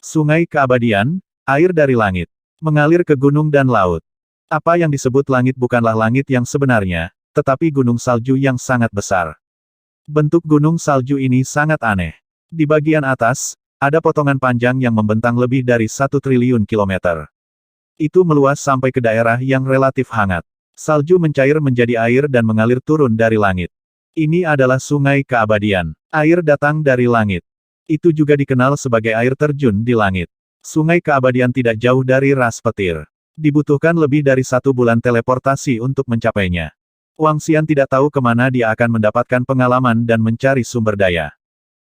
Sungai keabadian, air dari langit. Mengalir ke gunung dan laut. Apa yang disebut langit bukanlah langit yang sebenarnya, tetapi gunung salju yang sangat besar. Bentuk gunung salju ini sangat aneh. Di bagian atas, ada potongan panjang yang membentang lebih dari 1 triliun kilometer. Itu meluas sampai ke daerah yang relatif hangat. Salju mencair menjadi air dan mengalir turun dari langit. Ini adalah sungai keabadian. Air datang dari langit. Itu juga dikenal sebagai air terjun di langit. Sungai keabadian tidak jauh dari ras petir. Dibutuhkan lebih dari 1 bulan teleportasi untuk mencapainya. Wang Xian tidak tahu kemana dia akan mendapatkan pengalaman dan mencari sumber daya.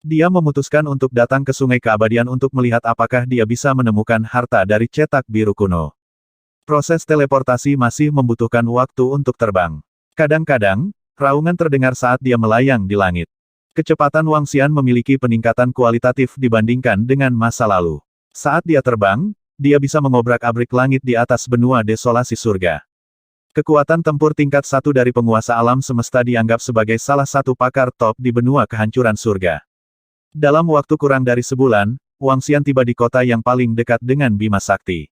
Dia memutuskan untuk datang ke sungai keabadian untuk melihat apakah dia bisa menemukan harta dari cetak biru kuno. Proses teleportasi masih membutuhkan waktu untuk terbang. Kadang-kadang, raungan terdengar saat dia melayang di langit. Kecepatan Wang Xian memiliki peningkatan kualitatif dibandingkan dengan masa lalu. Saat dia terbang, dia bisa mengobrak-abrik langit di atas benua desolasi surga. Kekuatan tempur tingkat 1 dari penguasa alam semesta dianggap sebagai salah satu pakar top di benua kehancuran surga. Dalam waktu kurang dari sebulan, Wang Xian tiba di kota yang paling dekat dengan Bima Sakti.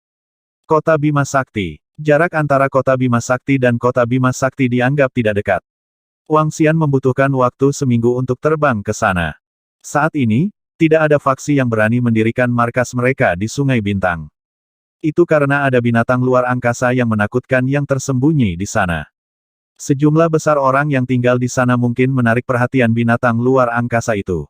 Kota Bima Sakti. Jarak antara kota Bima Sakti dan kota Bima Sakti dianggap tidak dekat. Wang Xian membutuhkan waktu seminggu untuk terbang ke sana. Saat ini, tidak ada faksi yang berani mendirikan markas mereka di Sungai Bintang. Itu karena ada binatang luar angkasa yang menakutkan yang tersembunyi di sana. Sejumlah besar orang yang tinggal di sana mungkin menarik perhatian binatang luar angkasa itu.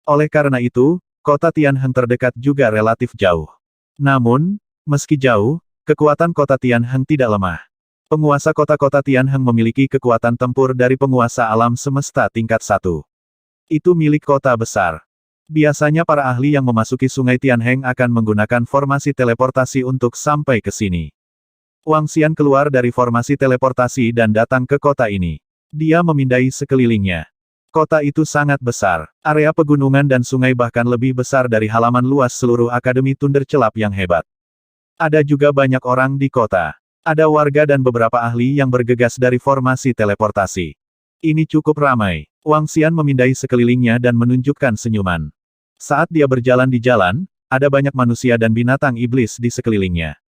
Oleh karena itu, kota Tianheng terdekat juga relatif jauh. Namun, meski jauh, kekuatan kota Tianheng tidak lemah. Penguasa kota-kota Tianheng memiliki kekuatan tempur dari penguasa alam semesta tingkat 1. Itu milik kota besar. Biasanya para ahli yang memasuki sungai Tianheng akan menggunakan formasi teleportasi untuk sampai ke sini. Wang Xian keluar dari formasi teleportasi dan datang ke kota ini. Dia memindai sekelilingnya. Kota itu sangat besar. Area pegunungan dan sungai bahkan lebih besar dari halaman luas seluruh Akademi Thundercelap yang hebat. Ada juga banyak orang di kota. Ada warga dan beberapa ahli yang bergegas dari formasi teleportasi. Ini cukup ramai. Wang Xian memindai sekelilingnya dan menunjukkan senyuman. Saat dia berjalan di jalan, ada banyak manusia dan binatang iblis di sekelilingnya.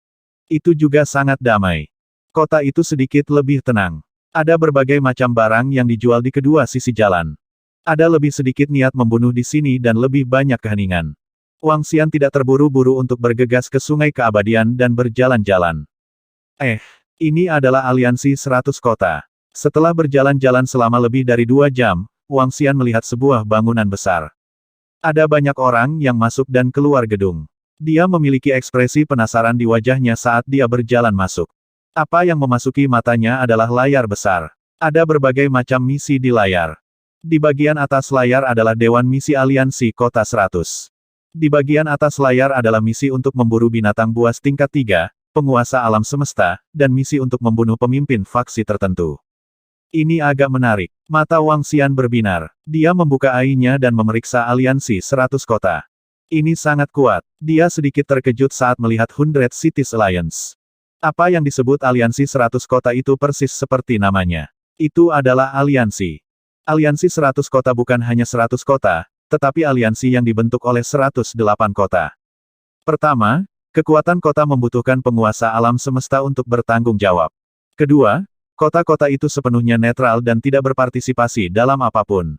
Itu juga sangat damai. Kota itu sedikit lebih tenang. Ada berbagai macam barang yang dijual di kedua sisi jalan. Ada lebih sedikit niat membunuh di sini dan lebih banyak keheningan. Wang Xian tidak terburu-buru untuk bergegas ke sungai keabadian dan berjalan-jalan. Ini adalah aliansi 100 kota. Setelah berjalan-jalan selama lebih dari 2 jam, Wang Xian melihat sebuah bangunan besar. Ada banyak orang yang masuk dan keluar gedung. Dia memiliki ekspresi penasaran di wajahnya saat dia berjalan masuk. Apa yang memasuki matanya adalah layar besar. Ada berbagai macam misi di layar. Di bagian atas layar adalah Dewan Misi Aliansi Kota 100. Di bagian atas layar adalah misi untuk memburu binatang buas tingkat 3, penguasa alam semesta, dan misi untuk membunuh pemimpin faksi tertentu. Ini agak menarik. Mata Wang Xian berbinar. Dia membuka AI-nya dan memeriksa aliansi 100 kota. Ini sangat kuat. Dia sedikit terkejut saat melihat 100 Cities Alliance. Apa yang disebut aliansi 100 kota itu persis seperti namanya. Itu adalah aliansi. Aliansi 100 kota bukan hanya 100 kota, tetapi aliansi yang dibentuk oleh 108 kota. Pertama, kekuatan kota membutuhkan penguasa alam semesta untuk bertanggung jawab. Kedua, kota-kota itu sepenuhnya netral dan tidak berpartisipasi dalam apapun.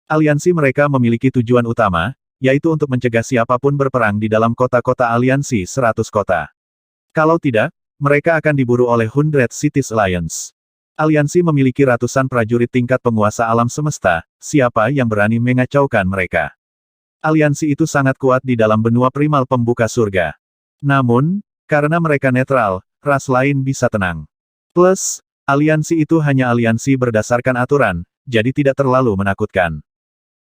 Aliansi mereka memiliki tujuan utama, yaitu untuk mencegah siapapun berperang di dalam kota-kota aliansi 100 kota. Kalau tidak, mereka akan diburu oleh 100 Cities Alliance. Aliansi memiliki ratusan prajurit tingkat penguasa alam semesta, siapa yang berani mengacaukan mereka. Aliansi itu sangat kuat di dalam benua primal pembuka surga. Namun, karena mereka netral, ras lain bisa tenang. Plus, aliansi itu hanya aliansi berdasarkan aturan, jadi tidak terlalu menakutkan.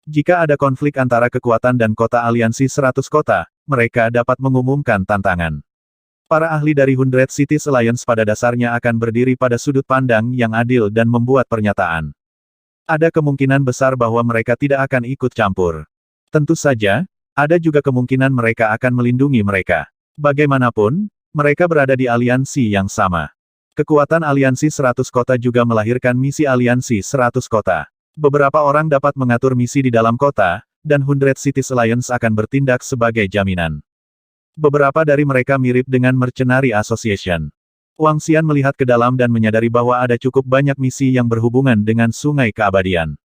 Jika ada konflik antara kekuatan dan kota aliansi 100 kota, mereka dapat mengumumkan tantangan. Para ahli dari 100 Cities Alliance pada dasarnya akan berdiri pada sudut pandang yang adil dan membuat pernyataan. Ada kemungkinan besar bahwa mereka tidak akan ikut campur. Tentu saja, ada juga kemungkinan mereka akan melindungi mereka. Bagaimanapun, mereka berada di aliansi yang sama. Kekuatan aliansi 100 kota juga melahirkan misi aliansi 100 kota. Beberapa orang dapat mengatur misi di dalam kota, dan 100 Cities Alliance akan bertindak sebagai jaminan. Beberapa dari mereka mirip dengan Mercenary Association. Wang Xian melihat ke dalam dan menyadari bahwa ada cukup banyak misi yang berhubungan dengan Sungai Keabadian.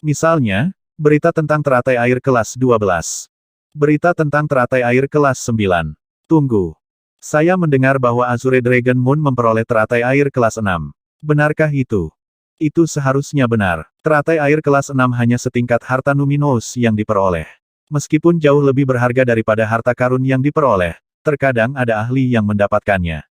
Misalnya, berita tentang teratai air kelas 12. Berita tentang teratai air kelas 9. Tunggu. Saya mendengar bahwa Azure Dragon Moon memperoleh teratai air kelas 6. Benarkah itu? Itu seharusnya benar. Teratai air kelas 6 hanya setingkat harta Numinous yang diperoleh. Meskipun jauh lebih berharga daripada harta karun yang diperoleh, terkadang ada ahli yang mendapatkannya.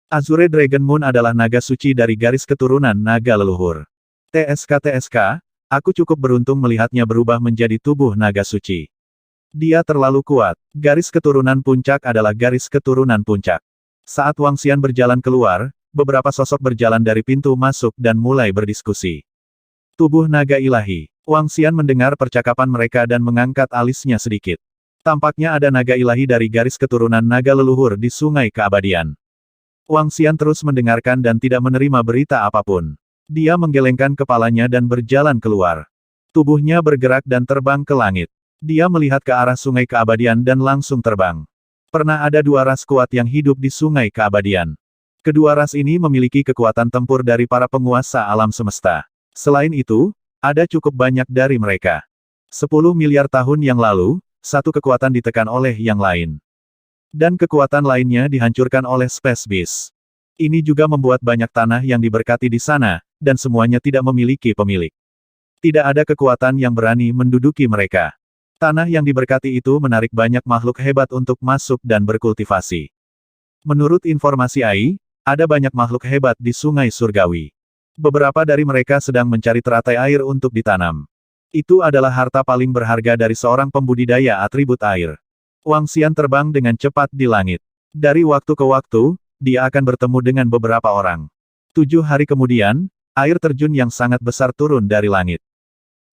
Azure Dragon Moon adalah naga suci dari garis keturunan naga leluhur. TSK, aku cukup beruntung melihatnya berubah menjadi tubuh naga suci. Dia terlalu kuat. Garis keturunan puncak adalah garis keturunan puncak. Saat Wang Xian berjalan keluar, beberapa sosok berjalan dari pintu masuk dan mulai berdiskusi. Tubuh naga ilahi. Wang Xian mendengar percakapan mereka dan mengangkat alisnya sedikit. Tampaknya ada naga ilahi dari garis keturunan naga leluhur di Sungai Keabadian. Wang Xian terus mendengarkan dan tidak menerima berita apapun. Dia menggelengkan kepalanya dan berjalan keluar. Tubuhnya bergerak dan terbang ke langit. Dia melihat ke arah Sungai Keabadian dan langsung terbang. Pernah ada dua ras kuat yang hidup di Sungai Keabadian. Kedua ras ini memiliki kekuatan tempur dari para penguasa alam semesta. Selain itu, ada cukup banyak dari mereka. 10 miliar tahun yang lalu, satu kekuatan ditekan oleh yang lain. Dan kekuatan lainnya dihancurkan oleh Space Beast. Ini juga membuat banyak tanah yang diberkati di sana, dan semuanya tidak memiliki pemilik. Tidak ada kekuatan yang berani menduduki mereka. Tanah yang diberkati itu menarik banyak makhluk hebat untuk masuk dan berkultivasi. Menurut informasi AI, ada banyak makhluk hebat di Sungai Surgawi. Beberapa dari mereka sedang mencari teratai air untuk ditanam. Itu adalah harta paling berharga dari seorang pembudidaya atribut air. Wang Xian terbang dengan cepat di langit. Dari waktu ke waktu, dia akan bertemu dengan beberapa orang. 7 hari kemudian, air terjun yang sangat besar turun dari langit.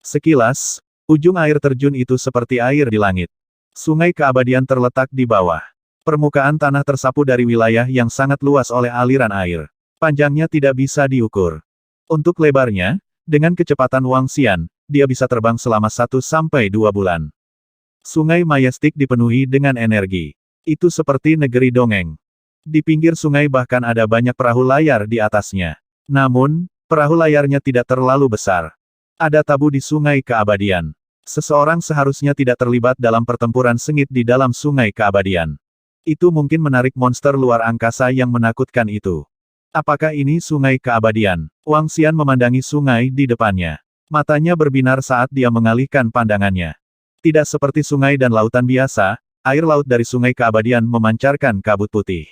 Sekilas, ujung air terjun itu seperti air di langit. Sungai Keabadian terletak di bawah. Permukaan tanah tersapu dari wilayah yang sangat luas oleh aliran air. Panjangnya tidak bisa diukur. Untuk lebarnya, dengan kecepatan Wang Xian, dia bisa terbang selama 1-2 bulan. Sungai Majestic dipenuhi dengan energi. Itu seperti negeri dongeng. Di pinggir sungai bahkan ada banyak perahu layar di atasnya. Namun, perahu layarnya tidak terlalu besar. Ada tabu di Sungai Keabadian. Seseorang seharusnya tidak terlibat dalam pertempuran sengit di dalam Sungai Keabadian. Itu mungkin menarik monster luar angkasa yang menakutkan itu. Apakah ini Sungai Keabadian? Wang Xian memandangi sungai di depannya. Matanya berbinar saat dia mengalihkan pandangannya. Tidak seperti sungai dan lautan biasa, air laut dari Sungai Keabadian memancarkan kabut putih.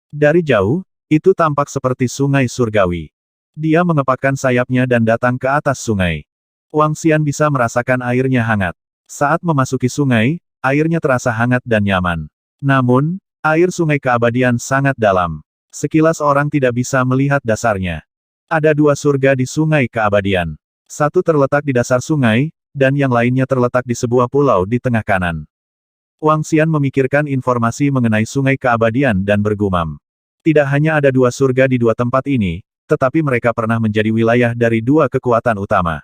Dari jauh, itu tampak seperti Sungai Surgawi. Dia mengepakkan sayapnya dan datang ke atas sungai. Wang Xian bisa merasakan airnya hangat. Saat memasuki sungai, airnya terasa hangat dan nyaman. Namun, air Sungai Keabadian sangat dalam. Sekilas orang tidak bisa melihat dasarnya. Ada 2 surga di Sungai Keabadian. Satu terletak di dasar sungai, dan yang lainnya terletak di sebuah pulau di tengah kanan. Wang Xian memikirkan informasi mengenai Sungai Keabadian dan bergumam. Tidak hanya ada 2 surga di 2 tempat ini, tetapi mereka pernah menjadi wilayah dari 2 kekuatan utama.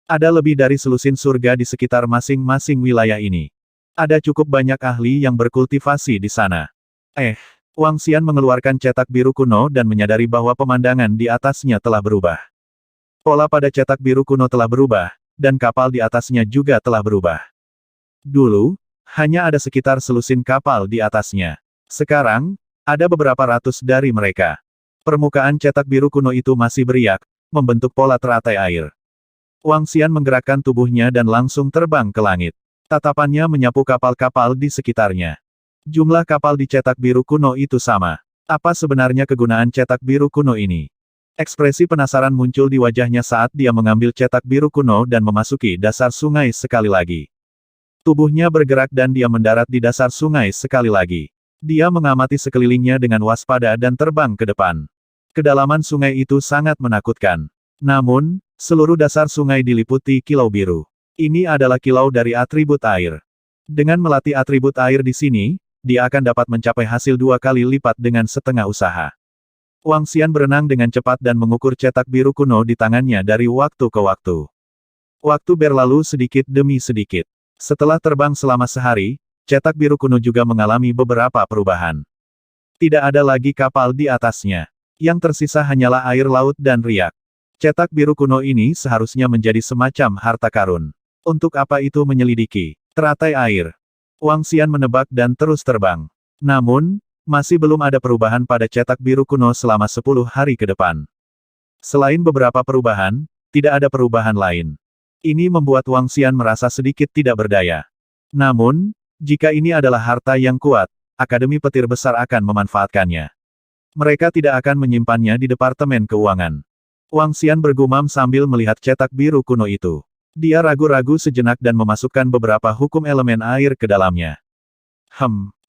Ada lebih dari selusin surga di sekitar masing-masing wilayah ini. Ada cukup banyak ahli yang berkultivasi di sana. Wang Xian mengeluarkan cetak biru kuno dan menyadari bahwa pemandangan di atasnya telah berubah. Pola pada cetak biru kuno telah berubah, dan kapal di atasnya juga telah berubah. Dulu, hanya ada sekitar selusin kapal di atasnya. Sekarang, ada beberapa ratus dari mereka. Permukaan cetak biru kuno itu masih beriak, membentuk pola teratai air. Wang Xian menggerakkan tubuhnya dan langsung terbang ke langit. Tatapannya menyapu kapal-kapal di sekitarnya. Jumlah kapal di cetak biru kuno itu sama. Apa sebenarnya kegunaan cetak biru kuno ini? Ekspresi penasaran muncul di wajahnya saat dia mengambil cetak biru kuno dan memasuki dasar sungai sekali lagi. Tubuhnya bergerak dan dia mendarat di dasar sungai sekali lagi. Dia mengamati sekelilingnya dengan waspada dan terbang ke depan. Kedalaman sungai itu sangat menakutkan. Namun, seluruh dasar sungai diliputi kilau biru. Ini adalah kilau dari atribut air. Dengan melatih atribut air di sini, dia akan dapat mencapai hasil 2 kali lipat dengan setengah usaha. Wang Xian berenang dengan cepat dan mengukur cetak biru kuno di tangannya dari waktu ke waktu. Waktu berlalu sedikit demi sedikit. Setelah terbang selama sehari, cetak biru kuno juga mengalami beberapa perubahan. Tidak ada lagi kapal di atasnya. Yang tersisa hanyalah air laut dan riak. Cetak biru kuno ini seharusnya menjadi semacam harta karun. Untuk apa itu menyelidiki teratai air? Wang Xian menebak dan terus terbang. Namun, masih belum ada perubahan pada cetak biru kuno selama 10 hari ke depan. Selain beberapa perubahan, tidak ada perubahan lain. Ini membuat Wang Xian merasa sedikit tidak berdaya. Namun, jika ini adalah harta yang kuat, Akademi Petir Besar akan memanfaatkannya. Mereka tidak akan menyimpannya di Departemen Keuangan. Wang Xian bergumam sambil melihat cetak biru kuno itu. Dia ragu-ragu sejenak dan memasukkan beberapa hukum elemen air ke dalamnya.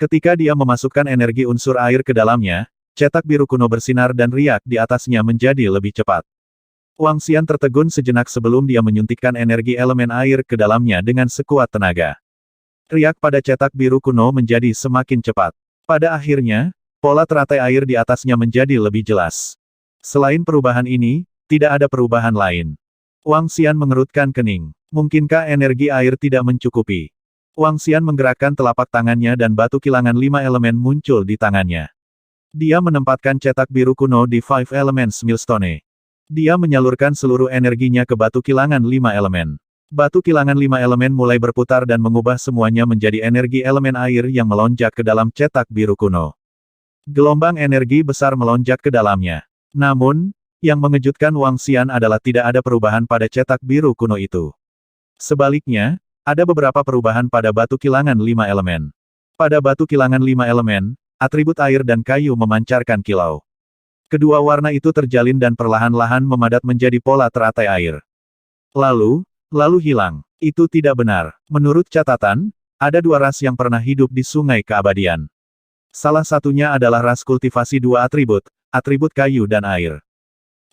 Ketika dia memasukkan energi unsur air ke dalamnya, cetak biru kuno bersinar dan riak di atasnya menjadi lebih cepat. Wang Xian tertegun sejenak sebelum dia menyuntikkan energi elemen air ke dalamnya dengan sekuat tenaga. Riak pada cetak biru kuno menjadi semakin cepat. Pada akhirnya, pola teratai air di atasnya menjadi lebih jelas. Selain perubahan ini, tidak ada perubahan lain. Wang Xian mengerutkan kening. Mungkinkah energi air tidak mencukupi? Wang Xian menggerakkan telapak tangannya dan batu kilangan 5 elemen muncul di tangannya. Dia menempatkan cetak biru kuno di Five Elements Millstone. Dia menyalurkan seluruh energinya ke batu kilangan 5 elemen. Batu kilangan 5 elemen mulai berputar dan mengubah semuanya menjadi energi elemen air yang melonjak ke dalam cetak biru kuno. Gelombang energi besar melonjak ke dalamnya. Namun, yang mengejutkan Wang Xian adalah tidak ada perubahan pada cetak biru kuno itu. Sebaliknya, ada beberapa perubahan pada batu kilangan 5 elemen. Pada batu kilangan 5 elemen, atribut air dan kayu memancarkan kilau. Kedua warna itu terjalin dan perlahan-lahan memadat menjadi pola teratai air. Lalu hilang. Itu tidak benar. Menurut catatan, ada 2 ras yang pernah hidup di Sungai Keabadian. Salah satunya adalah ras kultivasi 2 atribut kayu dan air.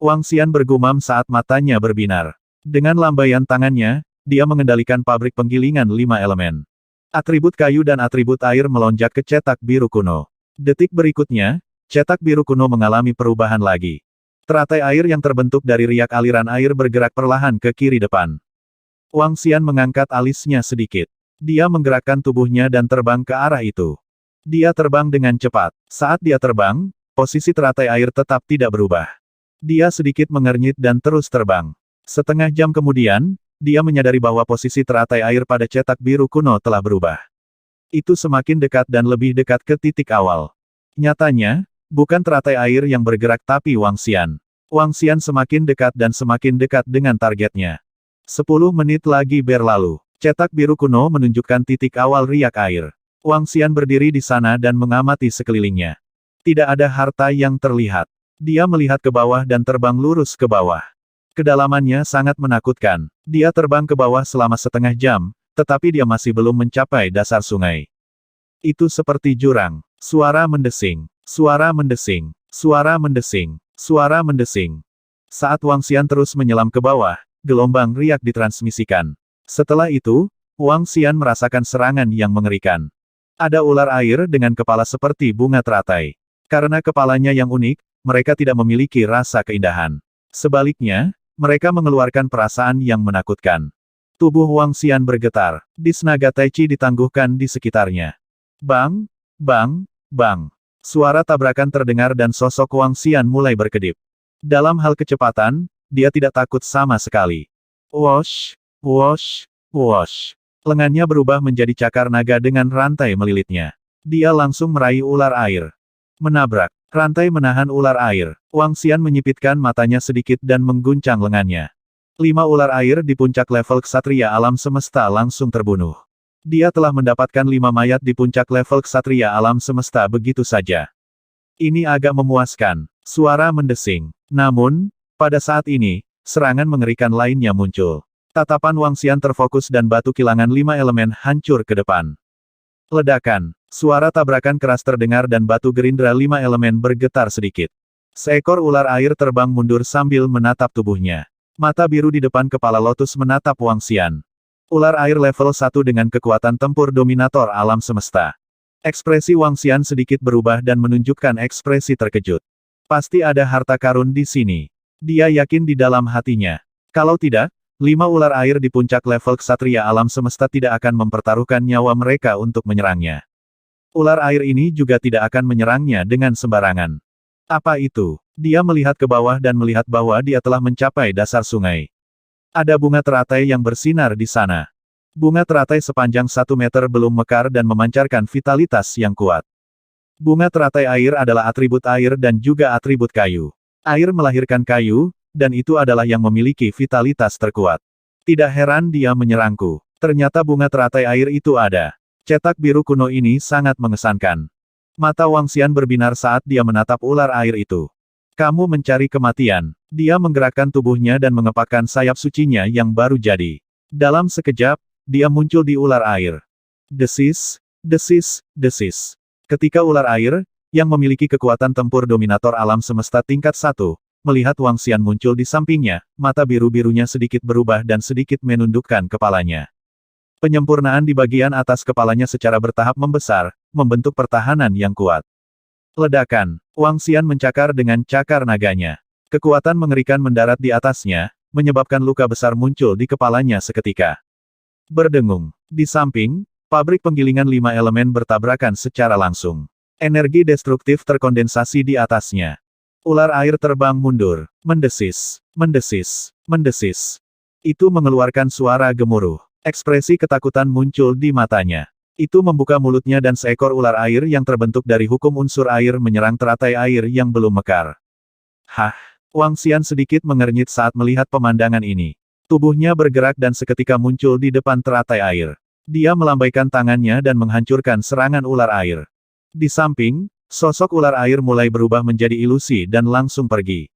Wang Xian bergumam saat matanya berbinar. Dengan lambaian tangannya, dia mengendalikan pabrik penggilingan 5 elemen. Atribut kayu dan atribut air melonjak ke cetak biru kuno. Detik berikutnya, cetak biru kuno mengalami perubahan lagi. Teratai air yang terbentuk dari riak aliran air bergerak perlahan ke kiri depan. Wang Xian mengangkat alisnya sedikit. Dia menggerakkan tubuhnya dan terbang ke arah itu. Dia terbang dengan cepat. Saat dia terbang, posisi teratai air tetap tidak berubah. Dia sedikit mengernyit dan terus terbang. Setengah jam kemudian, dia menyadari bahwa posisi teratai air pada cetak biru kuno telah berubah. Itu semakin dekat dan lebih dekat ke titik awal. Nyatanya, bukan teratai air yang bergerak tapi Wang Xian. Wang Xian semakin dekat dan semakin dekat dengan targetnya. 10 menit lagi berlalu. Cetak biru kuno menunjukkan titik awal riak air. Wang Xian berdiri di sana dan mengamati sekelilingnya. Tidak ada harta yang terlihat. Dia melihat ke bawah dan terbang lurus ke bawah. Kedalamannya sangat menakutkan. Dia terbang ke bawah selama setengah jam, tetapi dia masih belum mencapai dasar sungai. Itu seperti jurang. Suara mendesing. Suara mendesing. Suara mendesing. Suara mendesing. Saat Wang Xian terus menyelam ke bawah, gelombang riak ditransmisikan. Setelah itu, Wang Xian merasakan serangan yang mengerikan. Ada ular air dengan kepala seperti bunga teratai. Karena kepalanya yang unik, mereka tidak memiliki rasa keindahan. Sebaliknya, mereka mengeluarkan perasaan yang menakutkan. Tubuh Wang Xian bergetar. Dis naga Tai Chi ditangguhkan di sekitarnya. Bang! Bang! Bang! Suara tabrakan terdengar dan sosok Wang Xian mulai berkedip. Dalam hal kecepatan, dia tidak takut sama sekali. Wosh! Wosh! Wosh! Lengannya berubah menjadi cakar naga dengan rantai melilitnya. Dia langsung meraih ular air. Menabrak. Rantai menahan ular air. Wang Xian menyipitkan matanya sedikit dan mengguncang lengannya. 5 ular air di puncak level ksatria alam semesta langsung terbunuh. Dia telah mendapatkan 5 mayat di puncak level ksatria alam semesta begitu saja. Ini agak memuaskan. Suara mendesing. Namun, pada saat ini, serangan mengerikan lainnya muncul. Tatapan Wang Xian terfokus dan batu kilangan 5 elemen hancur ke depan. Ledakan. Suara tabrakan keras terdengar dan batu gerindra 5 elemen bergetar sedikit. Seekor ular air terbang mundur sambil menatap tubuhnya. Mata biru di depan kepala lotus menatap Wang Xian. Ular air level 1 dengan kekuatan tempur dominator alam semesta. Ekspresi Wang Xian sedikit berubah dan menunjukkan ekspresi terkejut. Pasti ada harta karun di sini. Dia yakin di dalam hatinya. Kalau tidak, 5 ular air di puncak level ksatria alam semesta tidak akan mempertaruhkan nyawa mereka untuk menyerangnya. Ular air ini juga tidak akan menyerangnya dengan sembarangan. Apa itu? Dia melihat ke bawah dan melihat bahwa dia telah mencapai dasar sungai. Ada bunga teratai yang bersinar di sana. Bunga teratai sepanjang 1 meter belum mekar dan memancarkan vitalitas yang kuat. Bunga teratai air adalah atribut air dan juga atribut kayu. Air melahirkan kayu, dan itu adalah yang memiliki vitalitas terkuat. Tidak heran dia menyerangku. Ternyata bunga teratai air itu ada. Cetak biru kuno ini sangat mengesankan. Mata Wang Xian berbinar saat dia menatap ular air itu. Kamu mencari kematian. Dia menggerakkan tubuhnya dan mengepakkan sayap sucinya yang baru jadi. Dalam sekejap, dia muncul di ular air. Desis, desis, desis. Ketika ular air, yang memiliki kekuatan tempur dominator alam semesta tingkat 1, melihat Wang Xian muncul di sampingnya, mata biru-birunya sedikit berubah dan sedikit menundukkan kepalanya. Penyempurnaan di bagian atas kepalanya secara bertahap membesar, membentuk pertahanan yang kuat. Ledakan. Wang Xian mencakar dengan cakar naganya. Kekuatan mengerikan mendarat di atasnya, menyebabkan luka besar muncul di kepalanya seketika. Berdengung. Di samping, pabrik penggilingan 5 elemen bertabrakan secara langsung. Energi destruktif terkondensasi di atasnya. Ular air terbang mundur. Mendesis. Mendesis. Mendesis. Itu mengeluarkan suara gemuruh. Ekspresi ketakutan muncul di matanya. Itu membuka mulutnya dan seekor ular air yang terbentuk dari hukum unsur air menyerang teratai air yang belum mekar. Hah! Wang Xian sedikit mengernyit saat melihat pemandangan ini. Tubuhnya bergerak dan seketika muncul di depan teratai air. Dia melambaikan tangannya dan menghancurkan serangan ular air. Di samping, sosok ular air mulai berubah menjadi ilusi dan langsung pergi.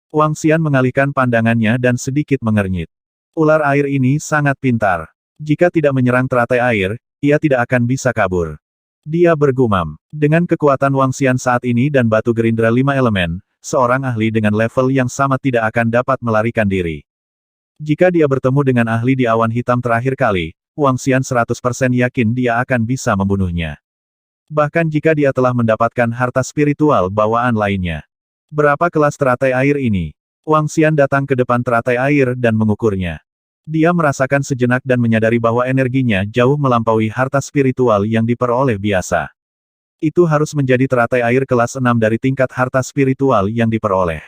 Wang Xian mengalihkan pandangannya dan sedikit mengernyit. Ular air ini sangat pintar. Jika tidak menyerang teratai air, ia tidak akan bisa kabur. Dia bergumam. Dengan kekuatan Wang Xian saat ini dan batu gerindra 5 elemen, seorang ahli dengan level yang sama tidak akan dapat melarikan diri. Jika dia bertemu dengan ahli di awan hitam terakhir kali, Wang Xian 100% yakin dia akan bisa membunuhnya. Bahkan jika dia telah mendapatkan harta spiritual bawaan lainnya. Berapa kelas teratai air ini? Wang Xian datang ke depan teratai air dan mengukurnya. Dia merasakan sejenak dan menyadari bahwa energinya jauh melampaui harta spiritual yang diperoleh biasa. Itu harus menjadi teratai air kelas 6 dari tingkat harta spiritual yang diperoleh.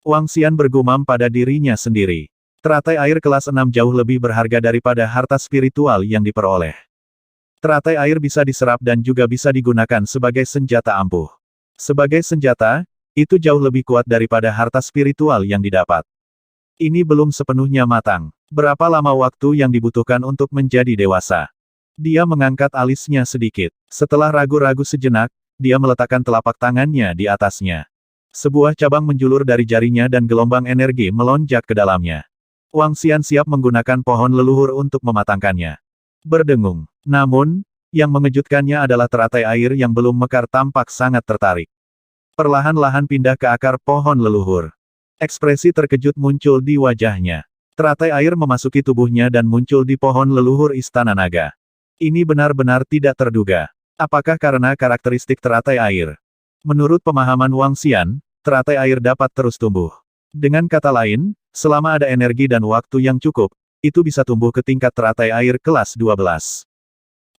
Wang Xian bergumam pada dirinya sendiri. Teratai air kelas 6 jauh lebih berharga daripada harta spiritual yang diperoleh. Teratai air bisa diserap dan juga bisa digunakan sebagai senjata ampuh. Sebagai senjata, itu jauh lebih kuat daripada harta spiritual yang didapat. Ini belum sepenuhnya matang. Berapa lama waktu yang dibutuhkan untuk menjadi dewasa? Dia mengangkat alisnya sedikit. Setelah ragu-ragu sejenak, dia meletakkan telapak tangannya di atasnya. Sebuah cabang menjulur dari jarinya dan gelombang energi melonjak ke dalamnya. Wang Xian siap menggunakan pohon leluhur untuk mematangkannya. Berdengung. Namun, yang mengejutkannya adalah teratai air yang belum mekar tampak sangat tertarik. Perlahan-lahan pindah ke akar pohon leluhur. Ekspresi terkejut muncul di wajahnya. Teratai air memasuki tubuhnya dan muncul di pohon leluhur Istana Naga. Ini benar-benar tidak terduga. Apakah karena karakteristik teratai air? Menurut pemahaman Wang Xian, teratai air dapat terus tumbuh. Dengan kata lain, selama ada energi dan waktu yang cukup, itu bisa tumbuh ke tingkat teratai air kelas 12.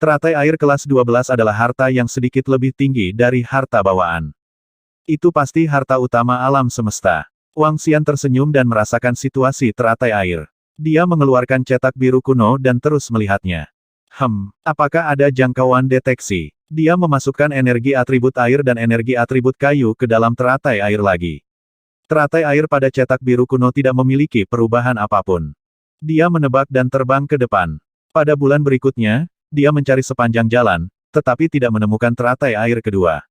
Teratai air kelas 12 adalah harta yang sedikit lebih tinggi dari harta bawaan. Itu pasti harta utama alam semesta. Wang Xian tersenyum dan merasakan situasi teratai air. Dia mengeluarkan cetak biru kuno dan terus melihatnya. Apakah ada jangkauan deteksi? Dia memasukkan energi atribut air dan energi atribut kayu ke dalam teratai air lagi. Teratai air pada cetak biru kuno tidak memiliki perubahan apapun. Dia menebak dan terbang ke depan. Pada bulan berikutnya, dia mencari sepanjang jalan, tetapi tidak menemukan teratai air kedua.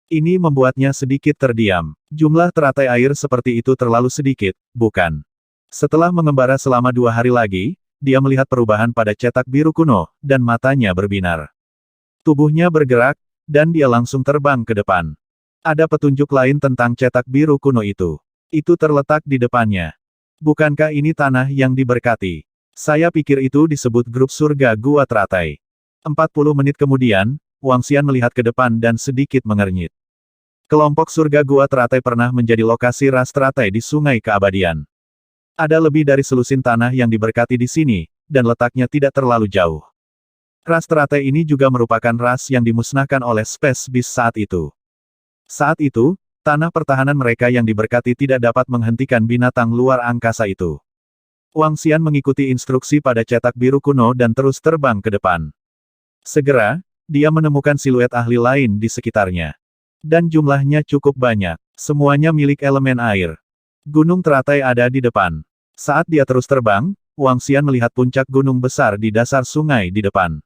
Ini membuatnya sedikit terdiam. Jumlah teratai air seperti itu terlalu sedikit, bukan? Setelah mengembara selama 2 hari lagi, dia melihat perubahan pada cetak biru kuno, dan matanya berbinar. Tubuhnya bergerak, dan dia langsung terbang ke depan. Ada petunjuk lain tentang cetak biru kuno itu. Itu terletak di depannya. Bukankah ini tanah yang diberkati? Saya pikir itu disebut grup surga Gua Teratai. 40 menit kemudian, Wang Xian melihat ke depan dan sedikit mengernyit. Kelompok surga Gua Teratai pernah menjadi lokasi ras teratai di Sungai Keabadian. Ada lebih dari selusin tanah yang diberkati di sini, dan letaknya tidak terlalu jauh. Ras teratai ini juga merupakan ras yang dimusnahkan oleh Space Beast saat itu. Saat itu, tanah pertahanan mereka yang diberkati tidak dapat menghentikan binatang luar angkasa itu. Wang Xian mengikuti instruksi pada cetak biru kuno dan terus terbang ke depan. Segera, dia menemukan siluet ahli lain di sekitarnya. Dan jumlahnya cukup banyak, semuanya milik elemen air. Gunung teratai ada di depan. Saat dia terus terbang, Wang Xian melihat puncak gunung besar di dasar sungai di depan.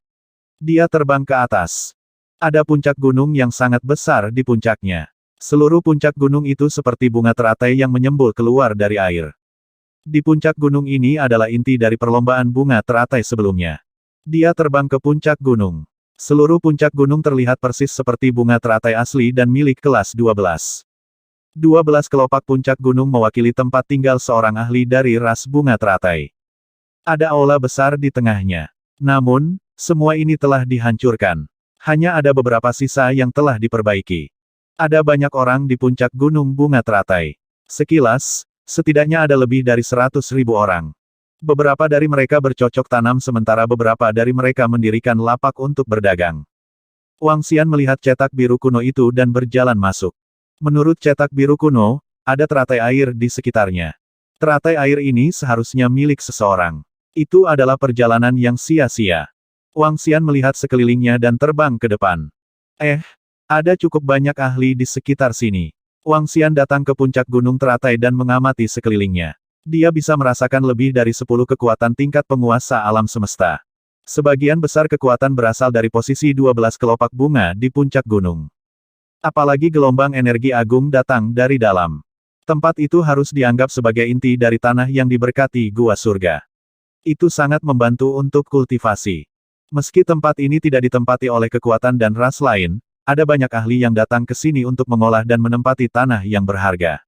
Dia terbang ke atas. Ada puncak gunung yang sangat besar di puncaknya. Seluruh puncak gunung itu seperti bunga teratai yang menyembul keluar dari air. Di puncak gunung ini adalah inti dari perlombaan bunga teratai sebelumnya. Dia terbang ke puncak gunung. Seluruh puncak gunung terlihat persis seperti bunga teratai asli dan milik kelas 12. 12 kelopak puncak gunung mewakili tempat tinggal seorang ahli dari ras bunga teratai. Ada aula besar di tengahnya. Namun, semua ini telah dihancurkan. Hanya ada beberapa sisa yang telah diperbaiki. Ada banyak orang di puncak gunung bunga teratai. Sekilas, setidaknya ada lebih dari 100.000 orang. Beberapa dari mereka bercocok tanam sementara beberapa dari mereka mendirikan lapak untuk berdagang. Wang Xian melihat cetak biru kuno itu dan berjalan masuk. Menurut cetak biru kuno, ada teratai air di sekitarnya. Teratai air ini seharusnya milik seseorang. Itu adalah perjalanan yang sia-sia. Wang Xian melihat sekelilingnya dan terbang ke depan. Ada cukup banyak ahli di sekitar sini. Wang Xian datang ke puncak gunung teratai dan mengamati sekelilingnya. Dia bisa merasakan lebih dari 10 kekuatan tingkat penguasa alam semesta. Sebagian besar kekuatan berasal dari posisi 12 kelopak bunga di puncak gunung. Apalagi gelombang energi agung datang dari dalam. Tempat itu harus dianggap sebagai inti dari tanah yang diberkati gua surga. Itu sangat membantu untuk kultivasi. Meski tempat ini tidak ditempati oleh kekuatan dan ras lain, ada banyak ahli yang datang ke sini untuk mengolah dan menempati tanah yang berharga.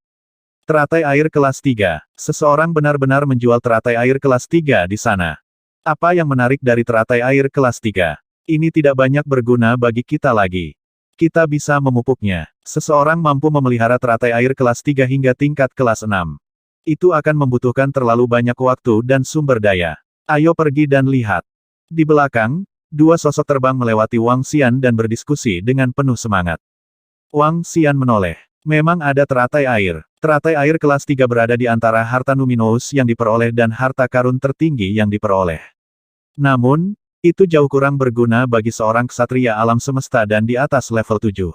Teratai air kelas 3. Seseorang benar-benar menjual teratai air kelas 3 di sana. Apa yang menarik dari teratai air kelas 3? Ini tidak banyak berguna bagi kita lagi. Kita bisa memupuknya. Seseorang mampu memelihara teratai air kelas 3 hingga tingkat kelas 6. Itu akan membutuhkan terlalu banyak waktu dan sumber daya. Ayo pergi dan lihat. Di belakang, dua sosok terbang melewati Wang Xian dan berdiskusi dengan penuh semangat. Wang Xian menoleh. Memang ada teratai air. Teratai air kelas 3 berada di antara harta numinous yang diperoleh dan harta karun tertinggi yang diperoleh. Namun, itu jauh kurang berguna bagi seorang ksatria alam semesta dan di atas level 7.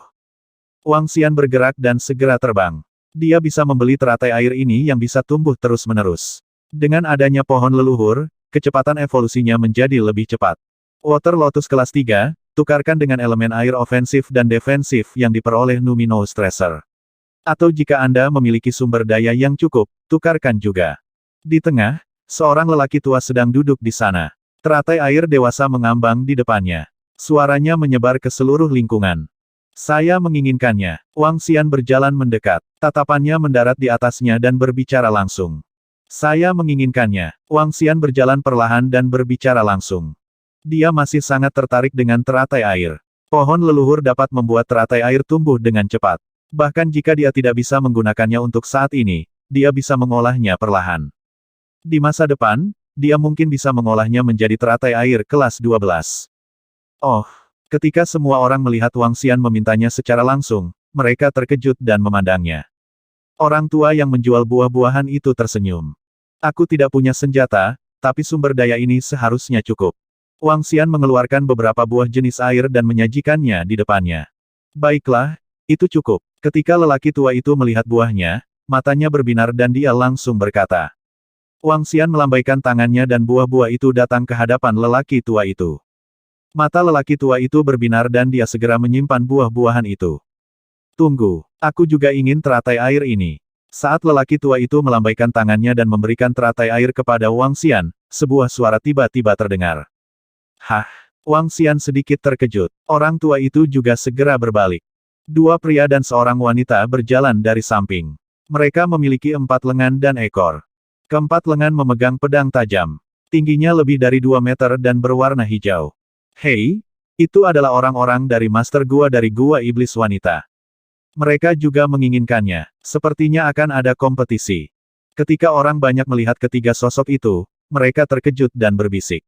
Wang Xian bergerak dan segera terbang. Dia bisa membeli teratai air ini yang bisa tumbuh terus-menerus. Dengan adanya pohon leluhur, kecepatan evolusinya menjadi lebih cepat. Water Lotus kelas 3, tukarkan dengan elemen air ofensif dan defensif yang diperoleh Numinous Tracer. Atau jika Anda memiliki sumber daya yang cukup, tukarkan juga. Di tengah, seorang lelaki tua sedang duduk di sana. Teratai air dewasa mengambang di depannya. Suaranya menyebar ke seluruh lingkungan. Saya menginginkannya. Wang Xian berjalan mendekat. Tatapannya mendarat di atasnya dan berbicara langsung. Saya menginginkannya. Wang Xian berjalan perlahan dan berbicara langsung. Dia masih sangat tertarik dengan teratai air. Pohon leluhur dapat membuat teratai air tumbuh dengan cepat. Bahkan jika dia tidak bisa menggunakannya untuk saat ini, dia bisa mengolahnya perlahan. Di masa depan, dia mungkin bisa mengolahnya menjadi teratai air kelas 12. Oh, ketika semua orang melihat Wang Xian memintanya secara langsung, mereka terkejut dan memandangnya. Orang tua yang menjual buah-buahan itu tersenyum. Aku tidak punya senjata, tapi sumber daya ini seharusnya cukup. Wang Xian mengeluarkan beberapa buah jenis air dan menyajikannya di depannya. Baiklah, itu cukup. Ketika lelaki tua itu melihat buahnya, matanya berbinar dan dia langsung berkata. Wang Xian melambaikan tangannya dan buah-buah itu datang ke hadapan lelaki tua itu. Mata lelaki tua itu berbinar dan dia segera menyimpan buah-buahan itu. Tunggu, aku juga ingin teratai air ini. Saat lelaki tua itu melambaikan tangannya dan memberikan teratai air kepada Wang Xian, sebuah suara tiba-tiba terdengar. Hah? Wang Xian sedikit terkejut. Orang tua itu juga segera berbalik. Dua pria dan seorang wanita berjalan dari samping. Mereka memiliki 4 lengan dan ekor. Keempat lengan memegang pedang tajam. Tingginya lebih dari 2 meter dan berwarna hijau. Hei, itu adalah orang-orang dari Master Gua dari Gua Iblis Wanita. Mereka juga menginginkannya. Sepertinya akan ada kompetisi. Ketika orang banyak melihat ketiga sosok itu, mereka terkejut dan berbisik.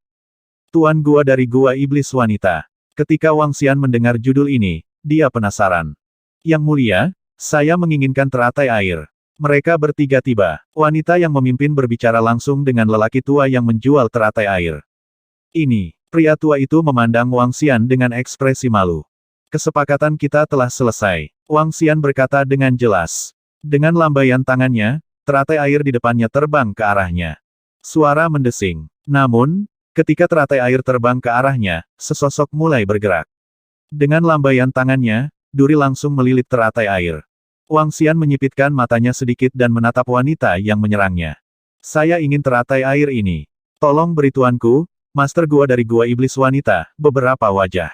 Tuan Gua dari Gua Iblis Wanita. Ketika Wang Xian mendengar judul ini, dia penasaran. Yang mulia, saya menginginkan teratai air. Mereka bertiga tiba. Wanita yang memimpin berbicara langsung dengan lelaki tua yang menjual teratai air. Ini, pria tua itu memandang Wang Xian dengan ekspresi malu. Kesepakatan kita telah selesai. Wang Xian berkata dengan jelas. Dengan lambaian tangannya, teratai air di depannya terbang ke arahnya. Suara mendesing. Namun, ketika teratai air terbang ke arahnya, sesosok mulai bergerak. Dengan lambaian tangannya, duri langsung melilit teratai air. Wang Xian menyipitkan matanya sedikit dan menatap wanita yang menyerangnya. Saya ingin teratai air ini. Tolong beri tuanku, Master Gua dari Gua Iblis Wanita, beberapa wajah.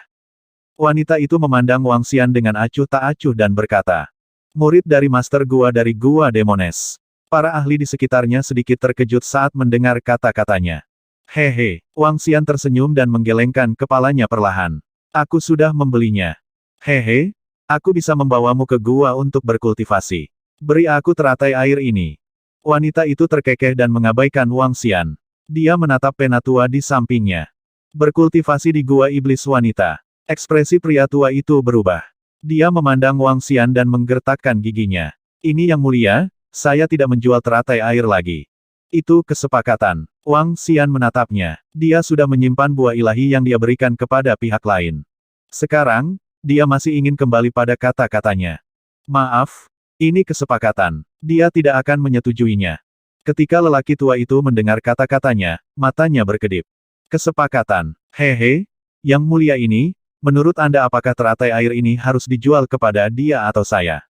Wanita itu memandang Wang Xian dengan acuh tak acuh dan berkata, murid dari Master Gua dari Gua Demones. Para ahli di sekitarnya sedikit terkejut saat mendengar kata-katanya. Hehe, Wang Xian tersenyum dan menggelengkan kepalanya perlahan. Aku sudah membelinya. Hehe, aku bisa membawamu ke gua untuk berkultivasi. Beri aku teratai air ini. Wanita itu terkekeh dan mengabaikan Wang Xian. Dia menatap penatua di sampingnya. Berkultivasi di Gua Iblis Wanita. Ekspresi pria tua itu berubah. Dia memandang Wang Xian dan menggertakkan giginya. Ini yang mulia, saya tidak menjual teratai air lagi. Itu kesepakatan. Wang Xian menatapnya. Dia sudah menyimpan buah ilahi yang dia berikan kepada pihak lain. Sekarang, dia masih ingin kembali pada kata-katanya. Maaf, ini kesepakatan. Dia tidak akan menyetujuinya. Ketika lelaki tua itu mendengar kata-katanya, matanya berkedip. Kesepakatan. Hehe, yang mulia ini, menurut Anda apakah teratai air ini harus dijual kepada dia atau saya?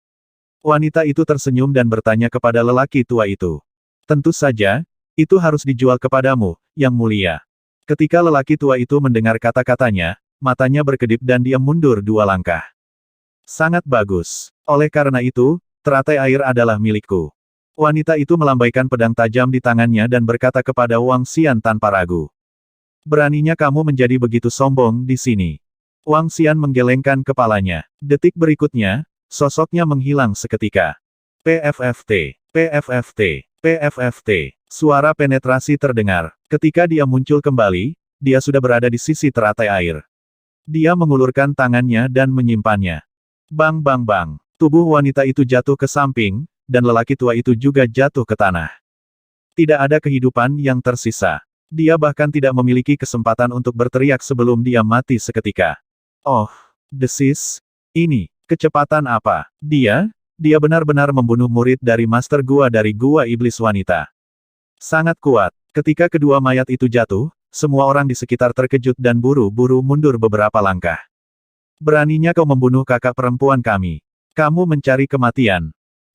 Wanita itu tersenyum dan bertanya kepada lelaki tua itu. Tentu saja, itu harus dijual kepadamu, yang mulia. Ketika lelaki tua itu mendengar kata-katanya, matanya berkedip dan dia mundur 2 langkah. Sangat bagus. Oleh karena itu, teratai air adalah milikku. Wanita itu melambaikan pedang tajam di tangannya dan berkata kepada Wang Xian tanpa ragu. Beraninya kamu menjadi begitu sombong di sini. Wang Xian menggelengkan kepalanya. Detik berikutnya, sosoknya menghilang seketika. PFFT, PFFT, PFFT. Suara penetrasi terdengar. Ketika dia muncul kembali, dia sudah berada di sisi teratai air. Dia mengulurkan tangannya dan menyimpannya. Bang bang bang. Tubuh wanita itu jatuh ke samping, dan lelaki tua itu juga jatuh ke tanah. Tidak ada kehidupan yang tersisa. Dia bahkan tidak memiliki kesempatan untuk berteriak sebelum dia mati seketika. Oh, desis. Ini, kecepatan apa? Dia benar-benar membunuh murid dari Master Gua dari Gua Iblis Wanita. Sangat kuat. Ketika kedua mayat itu jatuh, semua orang di sekitar terkejut dan buru-buru mundur beberapa langkah. Beraninya kau membunuh kakak perempuan kami. Kamu mencari kematian.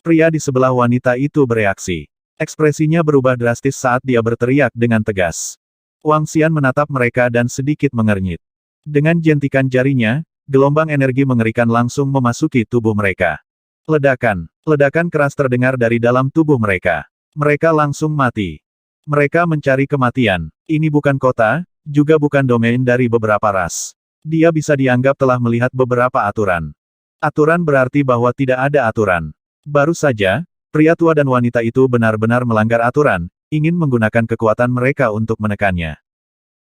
Pria di sebelah wanita itu bereaksi. Ekspresinya berubah drastis saat dia berteriak dengan tegas. Wang Xian menatap mereka dan sedikit mengernyit. Dengan jentikan jarinya, gelombang energi mengerikan langsung memasuki tubuh mereka. Ledakan keras terdengar dari dalam tubuh mereka. Mereka langsung mati. Mereka mencari kematian. Ini bukan kota, juga bukan domain dari beberapa ras. Dia bisa dianggap telah melihat beberapa aturan. Aturan berarti bahwa tidak ada aturan. Baru saja, pria tua dan wanita itu benar-benar melanggar aturan, ingin menggunakan kekuatan mereka untuk menekannya.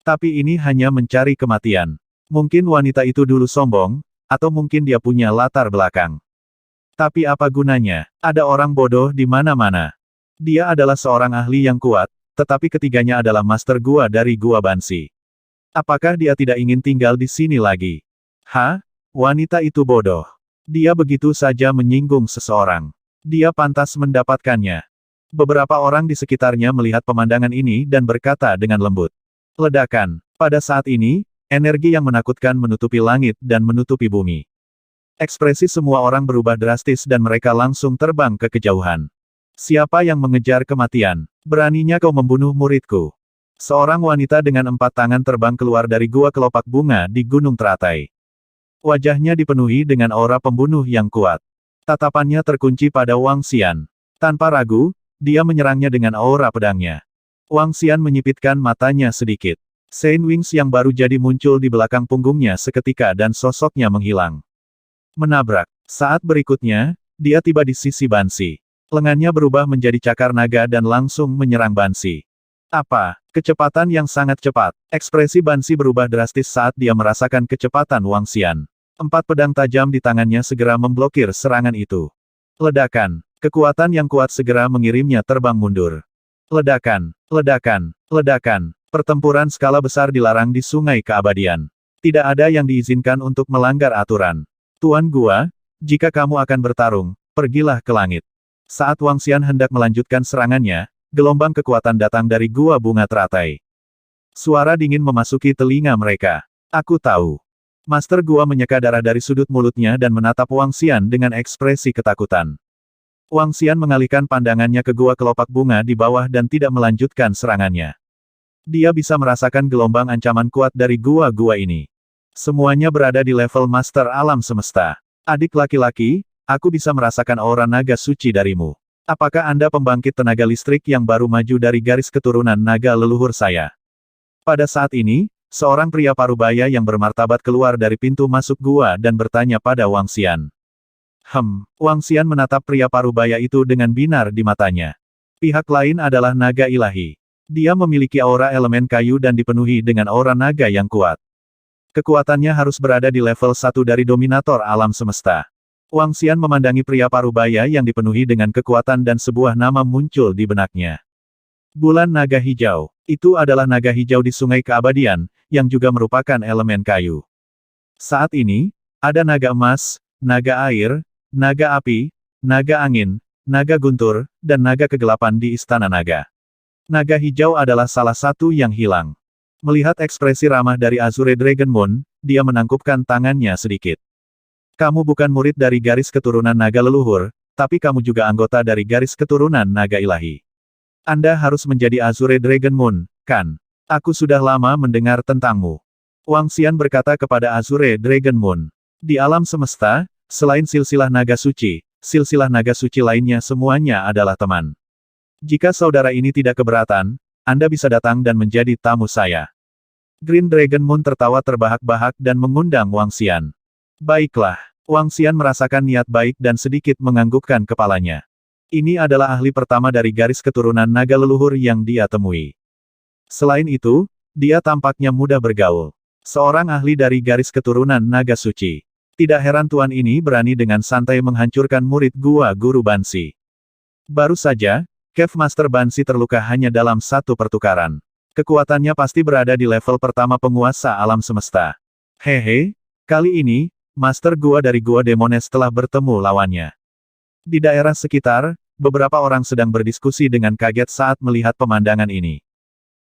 Tapi ini hanya mencari kematian. Mungkin wanita itu dulu sombong, atau mungkin dia punya latar belakang. Tapi apa gunanya? Ada orang bodoh di mana-mana. Dia adalah seorang ahli yang kuat, tetapi ketiganya adalah Master Gua dari Gua Bansi. Apakah dia tidak ingin tinggal di sini lagi? Wanita itu bodoh. Dia begitu saja menyinggung seseorang. Dia pantas mendapatkannya. Beberapa orang di sekitarnya melihat pemandangan ini dan berkata dengan lembut. Ledakan. Pada saat ini, energi yang menakutkan menutupi langit dan menutupi bumi. Ekspresi semua orang berubah drastis dan mereka langsung terbang ke kejauhan. Siapa yang mengejar kematian? Beraninya kau membunuh muridku. Seorang wanita dengan 4 tangan terbang keluar dari gua kelopak bunga di Gunung Teratai. Wajahnya dipenuhi dengan aura pembunuh yang kuat. Tatapannya terkunci pada Wang Xian. Tanpa ragu, dia menyerangnya dengan aura pedangnya. Wang Xian menyipitkan matanya sedikit. Saint Wings yang baru jadi muncul di belakang punggungnya seketika dan sosoknya menghilang. Menabrak. Saat berikutnya, dia tiba di sisi Bansi. Lengannya berubah menjadi cakar naga dan langsung menyerang Bansi. Apa? Kecepatan yang sangat cepat. Ekspresi Bansi berubah drastis saat dia merasakan kecepatan Wang Xian. 4 pedang tajam di tangannya segera memblokir serangan itu. Ledakan. Kekuatan yang kuat segera mengirimnya terbang mundur. Ledakan. Ledakan. Ledakan. Pertempuran skala besar dilarang di Sungai Keabadian. Tidak ada yang diizinkan untuk melanggar aturan. Tuan Gua, jika kamu akan bertarung, pergilah ke langit. Saat Wang Xian hendak melanjutkan serangannya, gelombang kekuatan datang dari gua bunga teratai. Suara dingin memasuki telinga mereka. Aku tahu. Master gua menyeka darah dari sudut mulutnya dan menatap Wang Xian dengan ekspresi ketakutan. Wang Xian mengalihkan pandangannya ke gua kelopak bunga di bawah dan tidak melanjutkan serangannya. Dia bisa merasakan gelombang ancaman kuat dari gua-gua ini. Semuanya berada di level Master Alam Semesta. Adik laki-laki, aku bisa merasakan aura naga suci darimu. Apakah Anda pembangkit tenaga listrik yang baru maju dari garis keturunan naga leluhur saya? Pada saat ini, seorang pria parubaya yang bermartabat keluar dari pintu masuk gua dan bertanya pada Wang Xian. Wang Xian menatap pria parubaya itu dengan binar di matanya. Pihak lain adalah naga ilahi. Dia memiliki aura elemen kayu dan dipenuhi dengan aura naga yang kuat. Kekuatannya harus berada di level 1 dari dominator alam semesta. Wang Xian memandangi pria parubaya yang dipenuhi dengan kekuatan dan sebuah nama muncul di benaknya. Bulan Naga Hijau. Itu adalah naga hijau di Sungai Keabadian, yang juga merupakan elemen kayu. Saat ini, ada naga emas, naga air, naga api, naga angin, naga guntur, dan naga kegelapan di Istana Naga. Naga hijau adalah salah satu yang hilang. Melihat ekspresi ramah dari Azure Dragon Moon, dia menangkupkan tangannya sedikit. Kamu bukan murid dari garis keturunan naga leluhur, tapi kamu juga anggota dari garis keturunan naga ilahi. Anda harus menjadi Azure Dragon Moon, kan? Aku sudah lama mendengar tentangmu. Wang Xian berkata kepada Azure Dragon Moon. Di alam semesta, selain silsilah naga suci lainnya semuanya adalah teman. Jika saudara ini tidak keberatan, Anda bisa datang dan menjadi tamu saya. Green Dragon Moon tertawa terbahak-bahak dan mengundang Wang Xian. Baiklah, Wang Xian merasakan niat baik dan sedikit menganggukkan kepalanya. Ini adalah ahli pertama dari garis keturunan naga leluhur yang dia temui. Selain itu, dia tampaknya mudah bergaul. Seorang ahli dari garis keturunan naga suci. Tidak heran tuan ini berani dengan santai menghancurkan murid gua Guru Bansi. Baru saja, Cave Master Bansi terluka hanya dalam satu pertukaran. Kekuatannya pasti berada di level pertama penguasa alam semesta. Hehe, kali ini, Master Gua dari Gua Demones telah bertemu lawannya. Di daerah sekitar, beberapa orang sedang berdiskusi dengan kaget saat melihat pemandangan ini.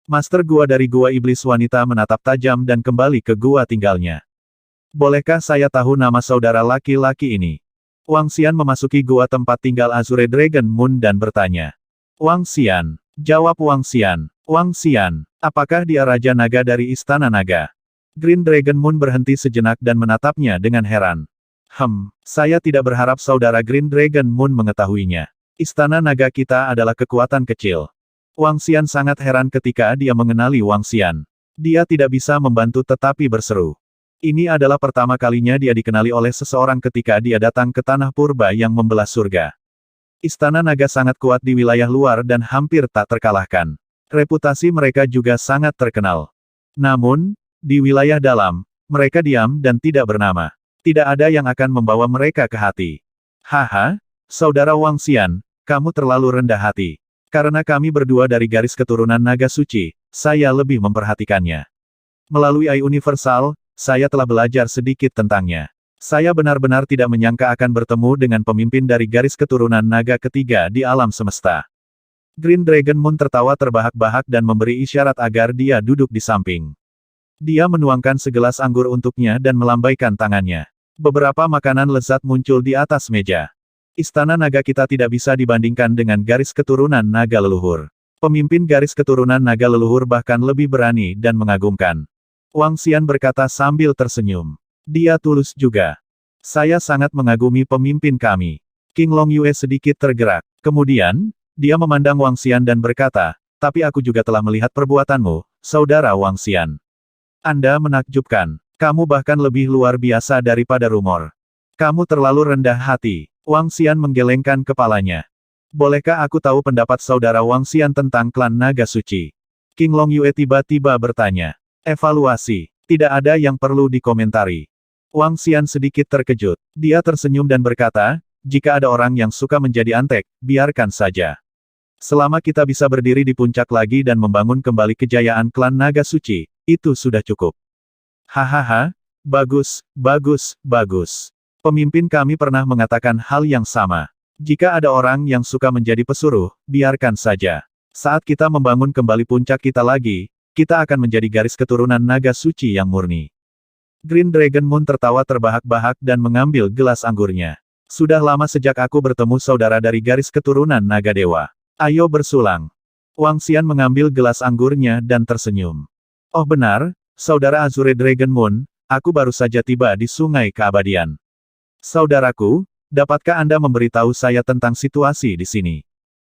Master Gua dari Gua Iblis Wanita menatap tajam dan kembali ke gua tinggalnya. Bolehkah saya tahu nama saudara laki-laki ini? Wang Xian memasuki gua tempat tinggal Azure Dragon Moon dan bertanya. Wang Xian, jawab Wang Xian. Wang Xian, apakah dia Raja Naga dari Istana Naga? Green Dragon Moon berhenti sejenak dan menatapnya dengan heran. Saya tidak berharap saudara Green Dragon Moon mengetahuinya. Istana Naga kita adalah kekuatan kecil. Wang Xian sangat heran ketika dia mengenali Wang Xian. Dia tidak bisa membantu tetapi berseru. Ini adalah pertama kalinya dia dikenali oleh seseorang ketika dia datang ke tanah purba yang membelah surga. Istana Naga sangat kuat di wilayah luar dan hampir tak terkalahkan. Reputasi mereka juga sangat terkenal. Namun, di wilayah dalam, mereka diam dan tidak bernama. Tidak ada yang akan membawa mereka ke hati. Haha, saudara Wang Xian, kamu terlalu rendah hati. Karena kami berdua dari garis keturunan naga suci, saya lebih memperhatikannya. Melalui AI Universal, saya telah belajar sedikit tentangnya. Saya benar-benar tidak menyangka akan bertemu dengan pemimpin dari garis keturunan naga ketiga di alam semesta. Green Dragon Moon tertawa terbahak-bahak dan memberi isyarat agar dia duduk di samping. Dia menuangkan segelas anggur untuknya dan melambaikan tangannya. Beberapa makanan lezat muncul di atas meja. Istana naga kita tidak bisa dibandingkan dengan garis keturunan naga leluhur. Pemimpin garis keturunan naga leluhur bahkan lebih berani dan mengagumkan. Wang Xian berkata sambil tersenyum. Dia tulus juga. Saya sangat mengagumi pemimpin kami. King Long Yue sedikit tergerak. Kemudian, dia memandang Wang Xian dan berkata, tapi aku juga telah melihat perbuatanmu, saudara Wang Xian. Anda menakjubkan. Kamu bahkan lebih luar biasa daripada rumor. Kamu terlalu rendah hati. Wang Xian menggelengkan kepalanya. Bolehkah aku tahu pendapat saudara Wang Xian tentang klan naga suci? King Long Yue tiba-tiba bertanya. Evaluasi. Tidak ada yang perlu dikomentari. Wang Xian sedikit terkejut. Dia tersenyum dan berkata, jika ada orang yang suka menjadi antek, biarkan saja. Selama kita bisa berdiri di puncak lagi dan membangun kembali kejayaan klan naga suci, itu sudah cukup. Hahaha, bagus, bagus, bagus. Pemimpin kami pernah mengatakan hal yang sama. Jika ada orang yang suka menjadi pesuruh, biarkan saja. Saat kita membangun kembali puncak kita lagi, kita akan menjadi garis keturunan naga suci yang murni. Green Dragon Moon tertawa terbahak-bahak dan mengambil gelas anggurnya. Sudah lama sejak aku bertemu saudara dari garis keturunan naga dewa. Ayo bersulang. Wang Xian mengambil gelas anggurnya dan tersenyum. Oh benar, saudara Azure Dragon Moon, aku baru saja tiba di Sungai Keabadian. Saudaraku, dapatkah Anda memberitahu saya tentang situasi di sini?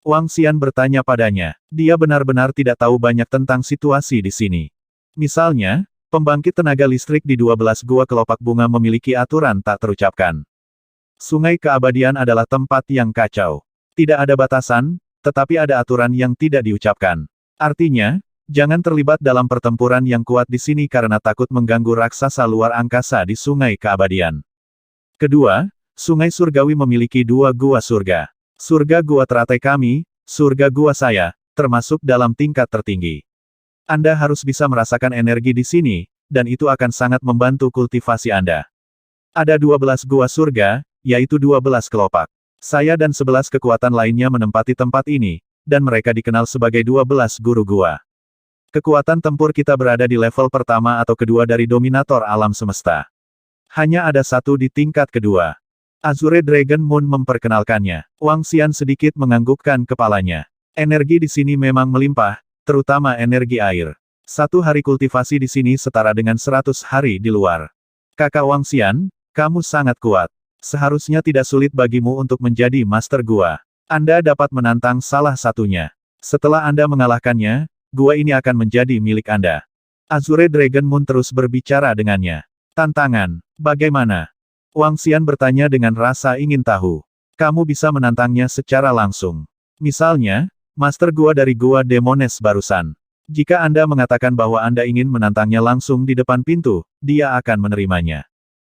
Wang Xian bertanya padanya. Dia benar-benar tidak tahu banyak tentang situasi di sini. Misalnya, pembangkit tenaga listrik di 12 gua kelopak bunga memiliki aturan tak terucapkan. Sungai Keabadian adalah tempat yang kacau. Tidak ada batasan, tetapi ada aturan yang tidak diucapkan. Artinya, jangan terlibat dalam pertempuran yang kuat di sini karena takut mengganggu raksasa luar angkasa di Sungai Keabadian. Kedua, Sungai Surgawi memiliki 2 gua surga. Surga gua teratai kami, surga gua saya, termasuk dalam tingkat tertinggi. Anda harus bisa merasakan energi di sini, dan itu akan sangat membantu kultivasi Anda. Ada 12 gua surga, yaitu 12 kelopak. Saya dan 11 kekuatan lainnya menempati tempat ini, dan mereka dikenal sebagai 12 guru gua. Kekuatan tempur kita berada di level pertama atau kedua dari dominator alam semesta. Hanya ada satu di tingkat kedua. Azure Dragon Moon memperkenalkannya. Wang Xian sedikit menganggukkan kepalanya. Energi di sini memang melimpah, terutama energi air. 1 hari kultivasi di sini setara dengan 100 hari di luar. Kakak Wang Xian, kamu sangat kuat. Seharusnya tidak sulit bagimu untuk menjadi master gua. Anda dapat menantang salah satunya. Setelah Anda mengalahkannya, gua ini akan menjadi milik Anda. Azure Dragon Moon terus berbicara dengannya. Tantangan, bagaimana? Wang Xian bertanya dengan rasa ingin tahu. Kamu bisa menantangnya secara langsung. Misalnya, master gua dari gua Demones barusan. Jika Anda mengatakan bahwa Anda ingin menantangnya langsung di depan pintu, dia akan menerimanya.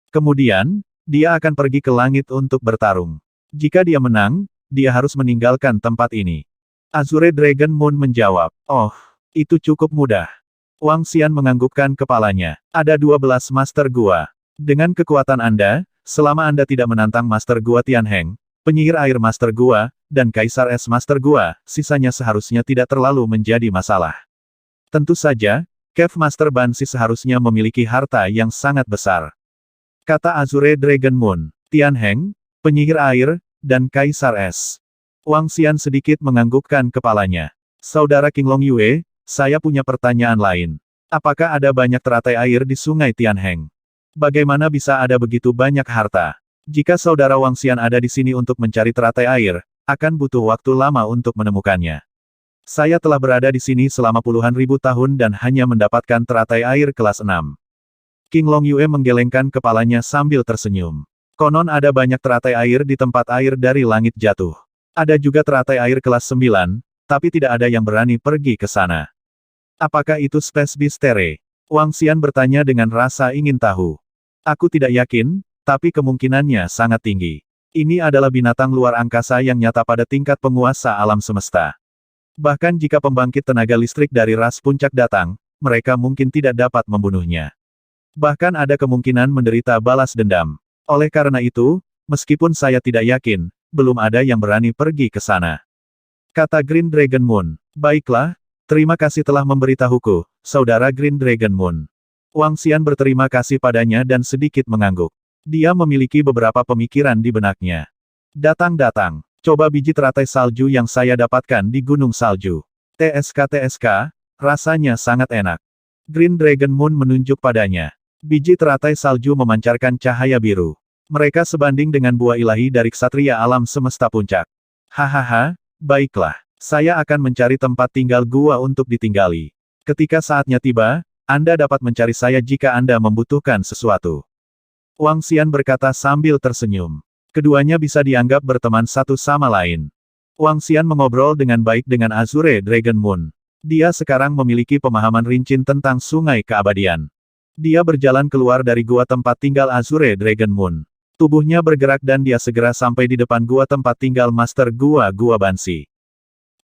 Kemudian, dia akan pergi ke langit untuk bertarung. Jika dia menang, dia harus meninggalkan tempat ini. Azure Dragon Moon menjawab, oh, itu cukup mudah. Wang Xian menganggukkan kepalanya. Ada 12 master gua. Dengan kekuatan Anda, selama Anda tidak menantang Master Gua Tianheng, penyihir air Master Gua, dan Kaisar Es Master Gua, sisanya seharusnya tidak terlalu menjadi masalah. Tentu saja, Cave Master Bansi seharusnya memiliki harta yang sangat besar. Kata Azure Dragon Moon, Tianheng, penyihir air, dan Kaisar Es. Wang Xian sedikit menganggukkan kepalanya. Saudara King Long Yue, saya punya pertanyaan lain. Apakah ada banyak teratai air di Sungai Tianheng? Bagaimana bisa ada begitu banyak harta? Jika saudara Wang Xian ada di sini untuk mencari teratai air, akan butuh waktu lama untuk menemukannya. Saya telah berada di sini selama puluhan ribu tahun dan hanya mendapatkan teratai air kelas 6. King Long Yue menggelengkan kepalanya sambil tersenyum. Konon ada banyak teratai air di tempat air dari langit jatuh. Ada juga teratai air kelas 9, tapi tidak ada yang berani pergi ke sana. Apakah itu Space Beast Terre? Wang Xian bertanya dengan rasa ingin tahu. Aku tidak yakin, tapi kemungkinannya sangat tinggi. Ini adalah binatang luar angkasa yang nyata pada tingkat penguasa alam semesta. Bahkan jika pembangkit tenaga listrik dari ras puncak datang, mereka mungkin tidak dapat membunuhnya. Bahkan ada kemungkinan menderita balas dendam. Oleh karena itu, meskipun saya tidak yakin, belum ada yang berani pergi ke sana. Kata Green Dragon Moon. Baiklah, terima kasih telah memberitahuku, saudara Green Dragon Moon. Wang Xian berterima kasih padanya dan sedikit mengangguk. Dia memiliki beberapa pemikiran di benaknya. Datang-datang, coba biji teratai salju yang saya dapatkan di Gunung Salju. TSK, rasanya sangat enak. Green Dragon Moon menunjuk padanya. Biji teratai salju memancarkan cahaya biru. Mereka sebanding dengan buah ilahi dari ksatria alam semesta puncak. Hahaha, baiklah. Saya akan mencari tempat tinggal gua untuk ditinggali. Ketika saatnya tiba, Anda dapat mencari saya jika Anda membutuhkan sesuatu. Wang Xian berkata sambil tersenyum. Keduanya bisa dianggap berteman satu sama lain. Wang Xian mengobrol dengan baik dengan Azure Dragon Moon. Dia sekarang memiliki pemahaman rinci tentang sungai keabadian. Dia berjalan keluar dari gua tempat tinggal Azure Dragon Moon. Tubuhnya bergerak dan dia segera sampai di depan gua tempat tinggal Master Gua Bansi.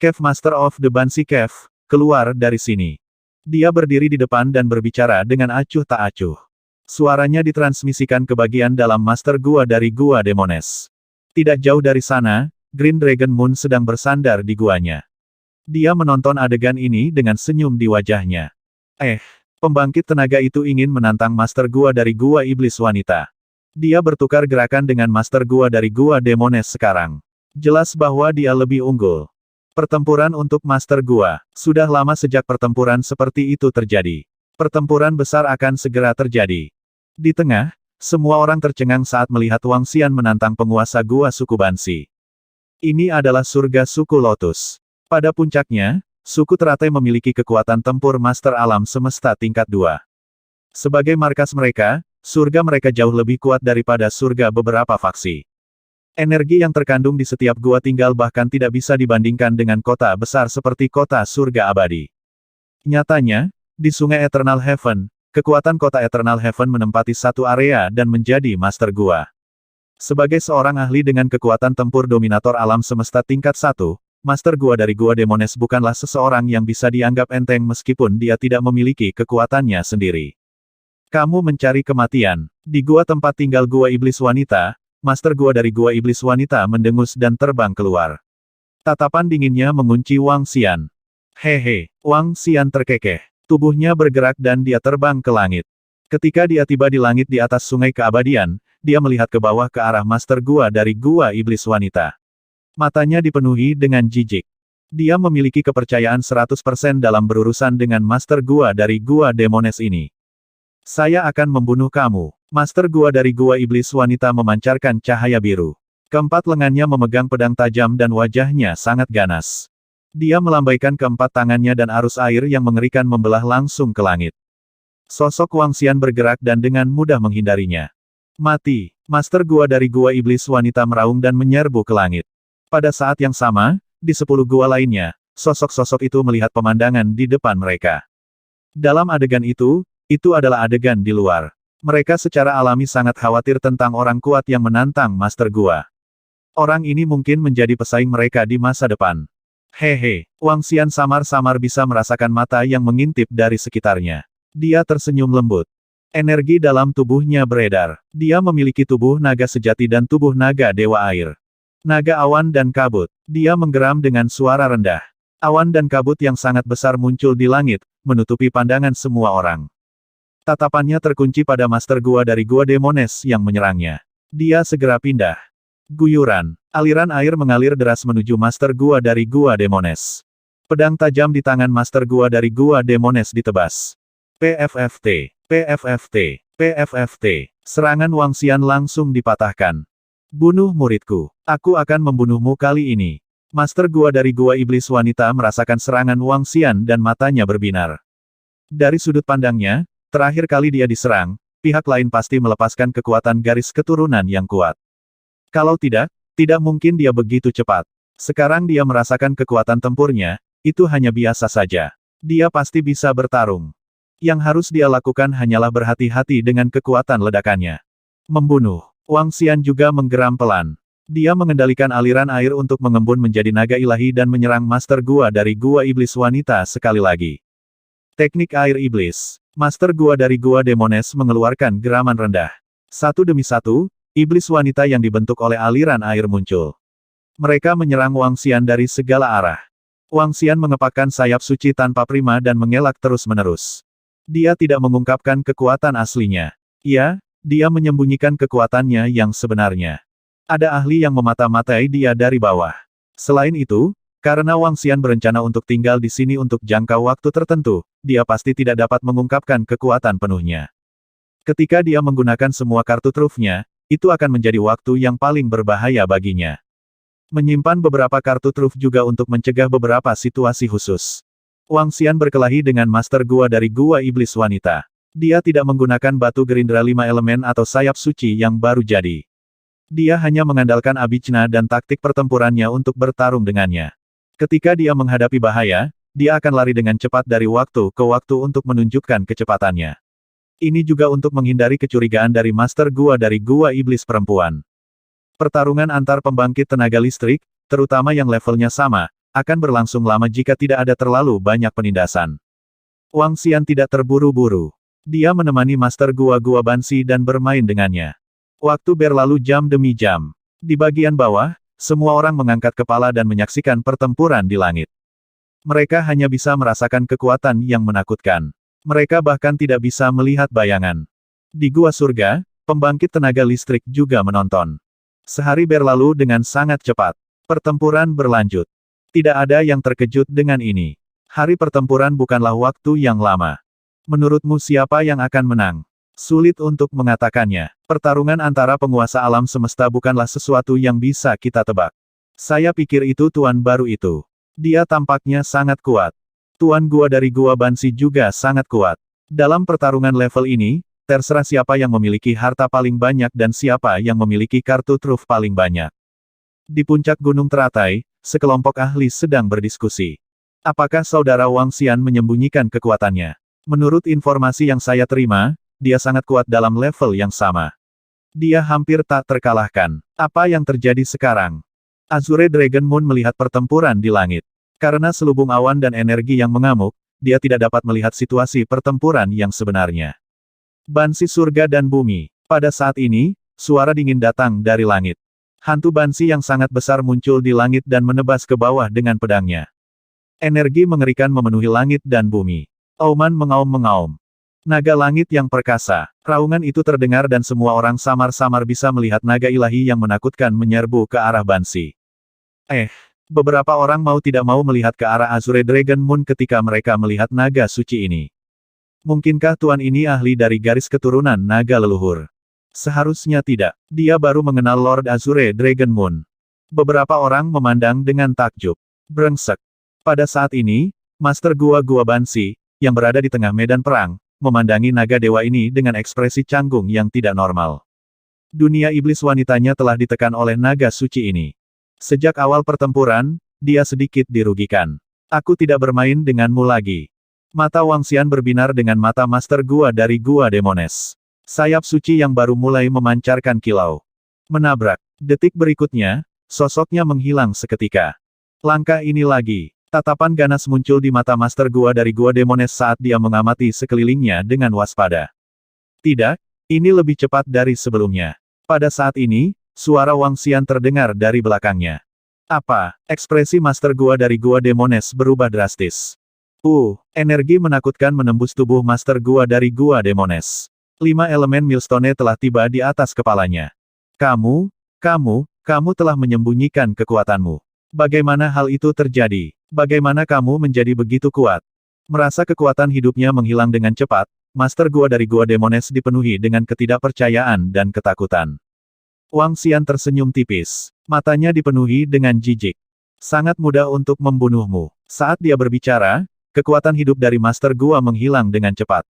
Cave Master of the Bansi Cave, keluar dari sini. Dia berdiri di depan dan berbicara dengan acuh tak acuh. Suaranya ditransmisikan ke bagian dalam Master Gua dari Gua Demones. Tidak jauh dari sana, Green Dragon Moon sedang bersandar di guanya. Dia menonton adegan ini dengan senyum di wajahnya. Pembangkit tenaga itu ingin menantang Master Gua dari Gua Iblis Wanita. Dia bertukar gerakan dengan Master Gua dari Gua Demones sekarang. Jelas bahwa dia lebih unggul. Pertempuran untuk Master Gua. Sudah lama sejak pertempuran seperti itu terjadi. Pertempuran besar akan segera terjadi. Di tengah, semua orang tercengang saat melihat Wang Xian menantang penguasa Gua suku Bansi. Ini adalah surga suku Lotus. Pada puncaknya, suku teratai memiliki kekuatan tempur Master Alam Semesta tingkat 2. Sebagai markas mereka, surga mereka jauh lebih kuat daripada surga beberapa faksi. Energi yang terkandung di setiap gua tinggal bahkan tidak bisa dibandingkan dengan kota besar seperti kota surga abadi. Nyatanya, di sungai Eternal Heaven, kekuatan kota Eternal Heaven menempati satu area dan menjadi Master Gua. Sebagai seorang ahli dengan kekuatan tempur dominator alam semesta tingkat 1, Master Gua dari Gua Demones bukanlah seseorang yang bisa dianggap enteng meskipun dia tidak memiliki kekuatannya sendiri. Kamu mencari kematian. Di gua tempat tinggal Gua Iblis Wanita, Master Gua dari Gua Iblis Wanita mendengus dan terbang keluar. Tatapan dinginnya mengunci Wang Xian. Hehe, Wang Xian terkekeh. Tubuhnya bergerak dan dia terbang ke langit. Ketika dia tiba di langit di atas sungai keabadian, dia melihat ke bawah ke arah Master Gua dari Gua Iblis Wanita. Matanya dipenuhi dengan jijik. Dia memiliki kepercayaan 100% dalam berurusan dengan Master Gua dari Gua Demones ini. Saya akan membunuh kamu. Master Gua dari Gua Iblis Wanita memancarkan cahaya biru. Keempat lengannya memegang pedang tajam dan wajahnya sangat ganas. Dia melambaikan keempat tangannya dan arus air yang mengerikan membelah langsung ke langit. Sosok Wang Xian bergerak dan dengan mudah menghindarinya. Mati. Master Gua dari Gua Iblis Wanita meraung dan menyerbu ke langit. Pada saat yang sama, di 10 gua lainnya, sosok-sosok itu melihat pemandangan di depan mereka. Dalam adegan itu adalah adegan di luar. Mereka secara alami sangat khawatir tentang orang kuat yang menantang Master Gua. Orang ini mungkin menjadi pesaing mereka di masa depan. Hehe, Wang Xian samar-samar bisa merasakan mata yang mengintip dari sekitarnya. Dia tersenyum lembut. Energi dalam tubuhnya beredar. Dia memiliki tubuh naga sejati dan tubuh naga dewa air. Naga awan dan kabut. Dia menggeram dengan suara rendah. Awan dan kabut yang sangat besar muncul di langit, menutupi pandangan semua orang. Tatapannya terkunci pada Master Gua dari Gua Demones yang menyerangnya. Dia segera pindah. Guyuran. Aliran air mengalir deras menuju Master Gua dari Gua Demones. Pedang tajam di tangan Master Gua dari Gua Demones ditebas. PFFT. PFFT. PFFT. Serangan Wang Xian langsung dipatahkan. Bunuh muridku. Aku akan membunuhmu kali ini. Master Gua dari Gua Iblis Wanita merasakan serangan Wang Xian dan matanya berbinar. Dari sudut pandangnya, terakhir kali dia diserang, pihak lain pasti melepaskan kekuatan garis keturunan yang kuat. Kalau tidak mungkin dia begitu cepat. Sekarang dia merasakan kekuatan tempurnya, itu hanya biasa saja. Dia pasti bisa bertarung. Yang harus dia lakukan hanyalah berhati-hati dengan kekuatan ledakannya. Membunuh. Wang Xian juga menggeram pelan. Dia mengendalikan aliran air untuk mengembun menjadi naga ilahi dan menyerang Master Gua dari Gua Iblis Wanita sekali lagi. Teknik air iblis. Master Gua dari Gua Demones mengeluarkan geraman rendah. Satu demi satu, iblis wanita yang dibentuk oleh aliran air muncul. Mereka menyerang Wang Xian dari segala arah. Wang Xian mengepakkan sayap suci tanpa prima dan mengelak terus-menerus. Dia tidak mengungkapkan kekuatan aslinya. Dia menyembunyikan kekuatannya yang sebenarnya. Ada ahli yang memata-matai dia dari bawah. Selain itu, karena Wang Xian berencana untuk tinggal di sini untuk jangka waktu tertentu, dia pasti tidak dapat mengungkapkan kekuatan penuhnya. Ketika dia menggunakan semua kartu trufnya, itu akan menjadi waktu yang paling berbahaya baginya. Menyimpan beberapa kartu truf juga untuk mencegah beberapa situasi khusus. Wang Xian berkelahi dengan Master Gua dari Gua Iblis Wanita. Dia tidak menggunakan batu gerindra 5 elemen atau sayap suci yang baru jadi. Dia hanya mengandalkan Abhichna dan taktik pertempurannya untuk bertarung dengannya. Ketika dia menghadapi bahaya, dia akan lari dengan cepat dari waktu ke waktu untuk menunjukkan kecepatannya. Ini juga untuk menghindari kecurigaan dari Master Gua dari Gua Iblis Perempuan. Pertarungan antar pembangkit tenaga listrik, terutama yang levelnya sama, akan berlangsung lama jika tidak ada terlalu banyak penindasan. Wang Xian tidak terburu-buru. Dia menemani Master Gua Bansi dan bermain dengannya. Waktu berlalu jam demi jam. Di bagian bawah, semua orang mengangkat kepala dan menyaksikan pertempuran di langit. Mereka hanya bisa merasakan kekuatan yang menakutkan. Mereka bahkan tidak bisa melihat bayangan. Di Gua Surga, pembangkit tenaga listrik juga menonton. Sehari berlalu dengan sangat cepat. Pertempuran berlanjut. Tidak ada yang terkejut dengan ini. Hari pertempuran bukanlah waktu yang lama. Menurutmu siapa yang akan menang? Sulit untuk mengatakannya. Pertarungan antara penguasa alam semesta bukanlah sesuatu yang bisa kita tebak. Saya pikir itu tuan baru itu. Dia tampaknya sangat kuat. Tuan Gua dari Gua Bansi juga sangat kuat. Dalam pertarungan level ini, terserah siapa yang memiliki harta paling banyak dan siapa yang memiliki kartu truf paling banyak. Di puncak Gunung Teratai, sekelompok ahli sedang berdiskusi. Apakah saudara Wang Xian menyembunyikan kekuatannya? Menurut informasi yang saya terima, dia sangat kuat dalam level yang sama. Dia hampir tak terkalahkan. Apa yang terjadi sekarang? Azure Dragon Moon melihat pertempuran di langit. Karena selubung awan dan energi yang mengamuk, dia tidak dapat melihat situasi pertempuran yang sebenarnya. Bansi surga dan bumi. Pada saat ini, suara dingin datang dari langit. Hantu Bansi yang sangat besar muncul di langit dan menebas ke bawah dengan pedangnya. Energi mengerikan memenuhi langit dan bumi. Auman mengaum-mengaum. Naga langit yang perkasa. Raungan itu terdengar dan semua orang samar-samar bisa melihat naga ilahi yang menakutkan menyerbu ke arah Bansi. Beberapa orang mau tidak mau melihat ke arah Azure Dragon Moon ketika mereka melihat naga suci ini. Mungkinkah tuan ini ahli dari garis keturunan naga leluhur? Seharusnya tidak. Dia baru mengenal Lord Azure Dragon Moon. Beberapa orang memandang dengan takjub. Brengsek. Pada saat ini, Master Gua Bansi, yang berada di tengah medan perang, memandangi naga dewa ini dengan ekspresi canggung yang tidak normal. Dunia iblis wanitanya telah ditekan oleh naga suci ini. Sejak awal pertempuran, dia sedikit dirugikan. Aku tidak bermain denganmu lagi. Mata Wang Xian berbinar dengan mata Master Gua dari Gua Demones. Sayap suci yang baru mulai memancarkan kilau. Menabrak. Detik berikutnya, sosoknya menghilang seketika. Langkah ini lagi. Tatapan ganas muncul di mata Master Gua dari Gua Demones saat dia mengamati sekelilingnya dengan waspada. Tidak, ini lebih cepat dari sebelumnya. Pada saat ini, suara Wang Xian terdengar dari belakangnya. Apa? Ekspresi Master Gua dari Gua Demones berubah drastis. Energi menakutkan menembus tubuh Master Gua dari Gua Demones. 5 elemen Millstone telah tiba di atas kepalanya. Kamu telah menyembunyikan kekuatanmu. Bagaimana hal itu terjadi? Bagaimana kamu menjadi begitu kuat? Merasa kekuatan hidupnya menghilang dengan cepat, Master Gua dari Gua Demones dipenuhi dengan ketidakpercayaan dan ketakutan. Wang Xian tersenyum tipis. Matanya dipenuhi dengan jijik. Sangat mudah untuk membunuhmu. Saat dia berbicara, kekuatan hidup dari Master Gua menghilang dengan cepat.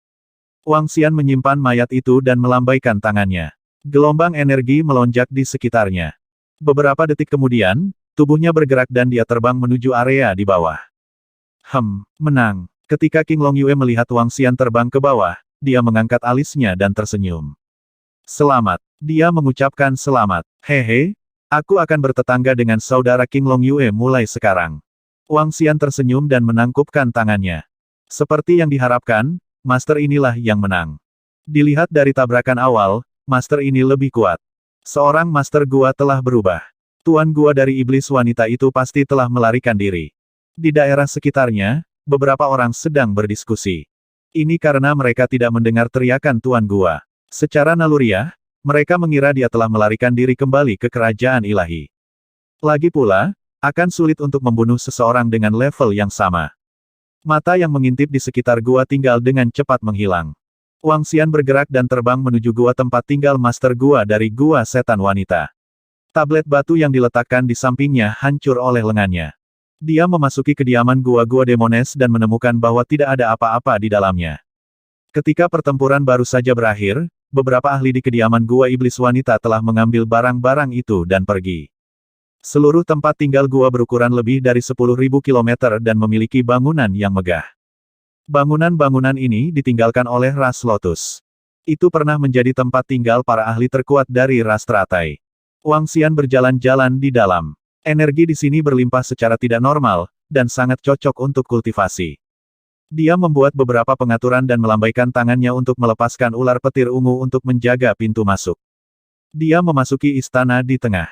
Wang Xian menyimpan mayat itu dan melambaikan tangannya. Gelombang energi melonjak di sekitarnya. Beberapa detik kemudian, tubuhnya bergerak dan dia terbang menuju area di bawah. Menang. Ketika King Long Yue melihat Wang Xian terbang ke bawah, dia mengangkat alisnya dan tersenyum. Selamat. Dia mengucapkan selamat. Hehe, aku akan bertetangga dengan saudara King Long Yue mulai sekarang. Wang Xian tersenyum dan menangkupkan tangannya. Seperti yang diharapkan, Master inilah yang menang. Dilihat dari tabrakan awal, Master ini lebih kuat. Seorang Master Gua telah berubah. Tuan Gua dari iblis wanita itu pasti telah melarikan diri. Di daerah sekitarnya, beberapa orang sedang berdiskusi. Ini karena mereka tidak mendengar teriakan Tuan Gua. Secara naluriah, mereka mengira dia telah melarikan diri kembali ke kerajaan ilahi. Lagi pula, akan sulit untuk membunuh seseorang dengan level yang sama. Mata yang mengintip di sekitar gua tinggal dengan cepat menghilang. Wang Xian bergerak dan terbang menuju gua tempat tinggal Master Gua dari Gua Setan Wanita. Tablet batu yang diletakkan di sampingnya hancur oleh lengannya. Dia memasuki kediaman Gua Demones dan menemukan bahwa tidak ada apa-apa di dalamnya. Ketika pertempuran baru saja berakhir, beberapa ahli di kediaman Gua Iblis Wanita telah mengambil barang-barang itu dan pergi. Seluruh tempat tinggal gua berukuran lebih dari 10.000 kilometer dan memiliki bangunan yang megah. Bangunan-bangunan ini ditinggalkan oleh ras Lotus. Itu pernah menjadi tempat tinggal para ahli terkuat dari ras teratai. Wang Xian berjalan-jalan di dalam. Energi di sini berlimpah secara tidak normal, dan sangat cocok untuk kultivasi. Dia membuat beberapa pengaturan dan melambaikan tangannya untuk melepaskan ular petir ungu untuk menjaga pintu masuk. Dia memasuki istana di tengah.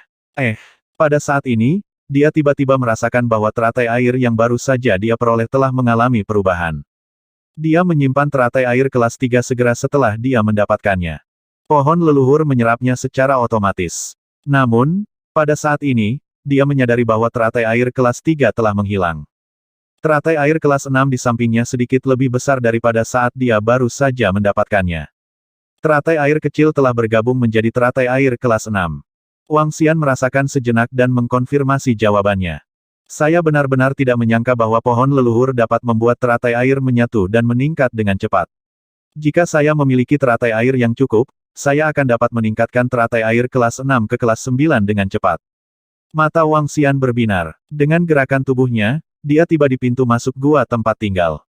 Pada saat ini, dia tiba-tiba merasakan bahwa teratai air yang baru saja dia peroleh telah mengalami perubahan. Dia menyimpan teratai air kelas 3 segera setelah dia mendapatkannya. Pohon leluhur menyerapnya secara otomatis. Namun, pada saat ini, dia menyadari bahwa teratai air kelas 3 telah menghilang. Teratai air kelas 6 di sampingnya sedikit lebih besar daripada saat dia baru saja mendapatkannya. Teratai air kecil telah bergabung menjadi teratai air kelas 6. Wang Xian merasakan sejenak dan mengkonfirmasi jawabannya. Saya benar-benar tidak menyangka bahwa pohon leluhur dapat membuat teratai air menyatu dan meningkat dengan cepat. Jika saya memiliki teratai air yang cukup, saya akan dapat meningkatkan teratai air kelas 6 ke kelas 9 dengan cepat. Mata Wang Xian berbinar. Dengan gerakan tubuhnya, dia tiba di pintu masuk gua tempat tinggal.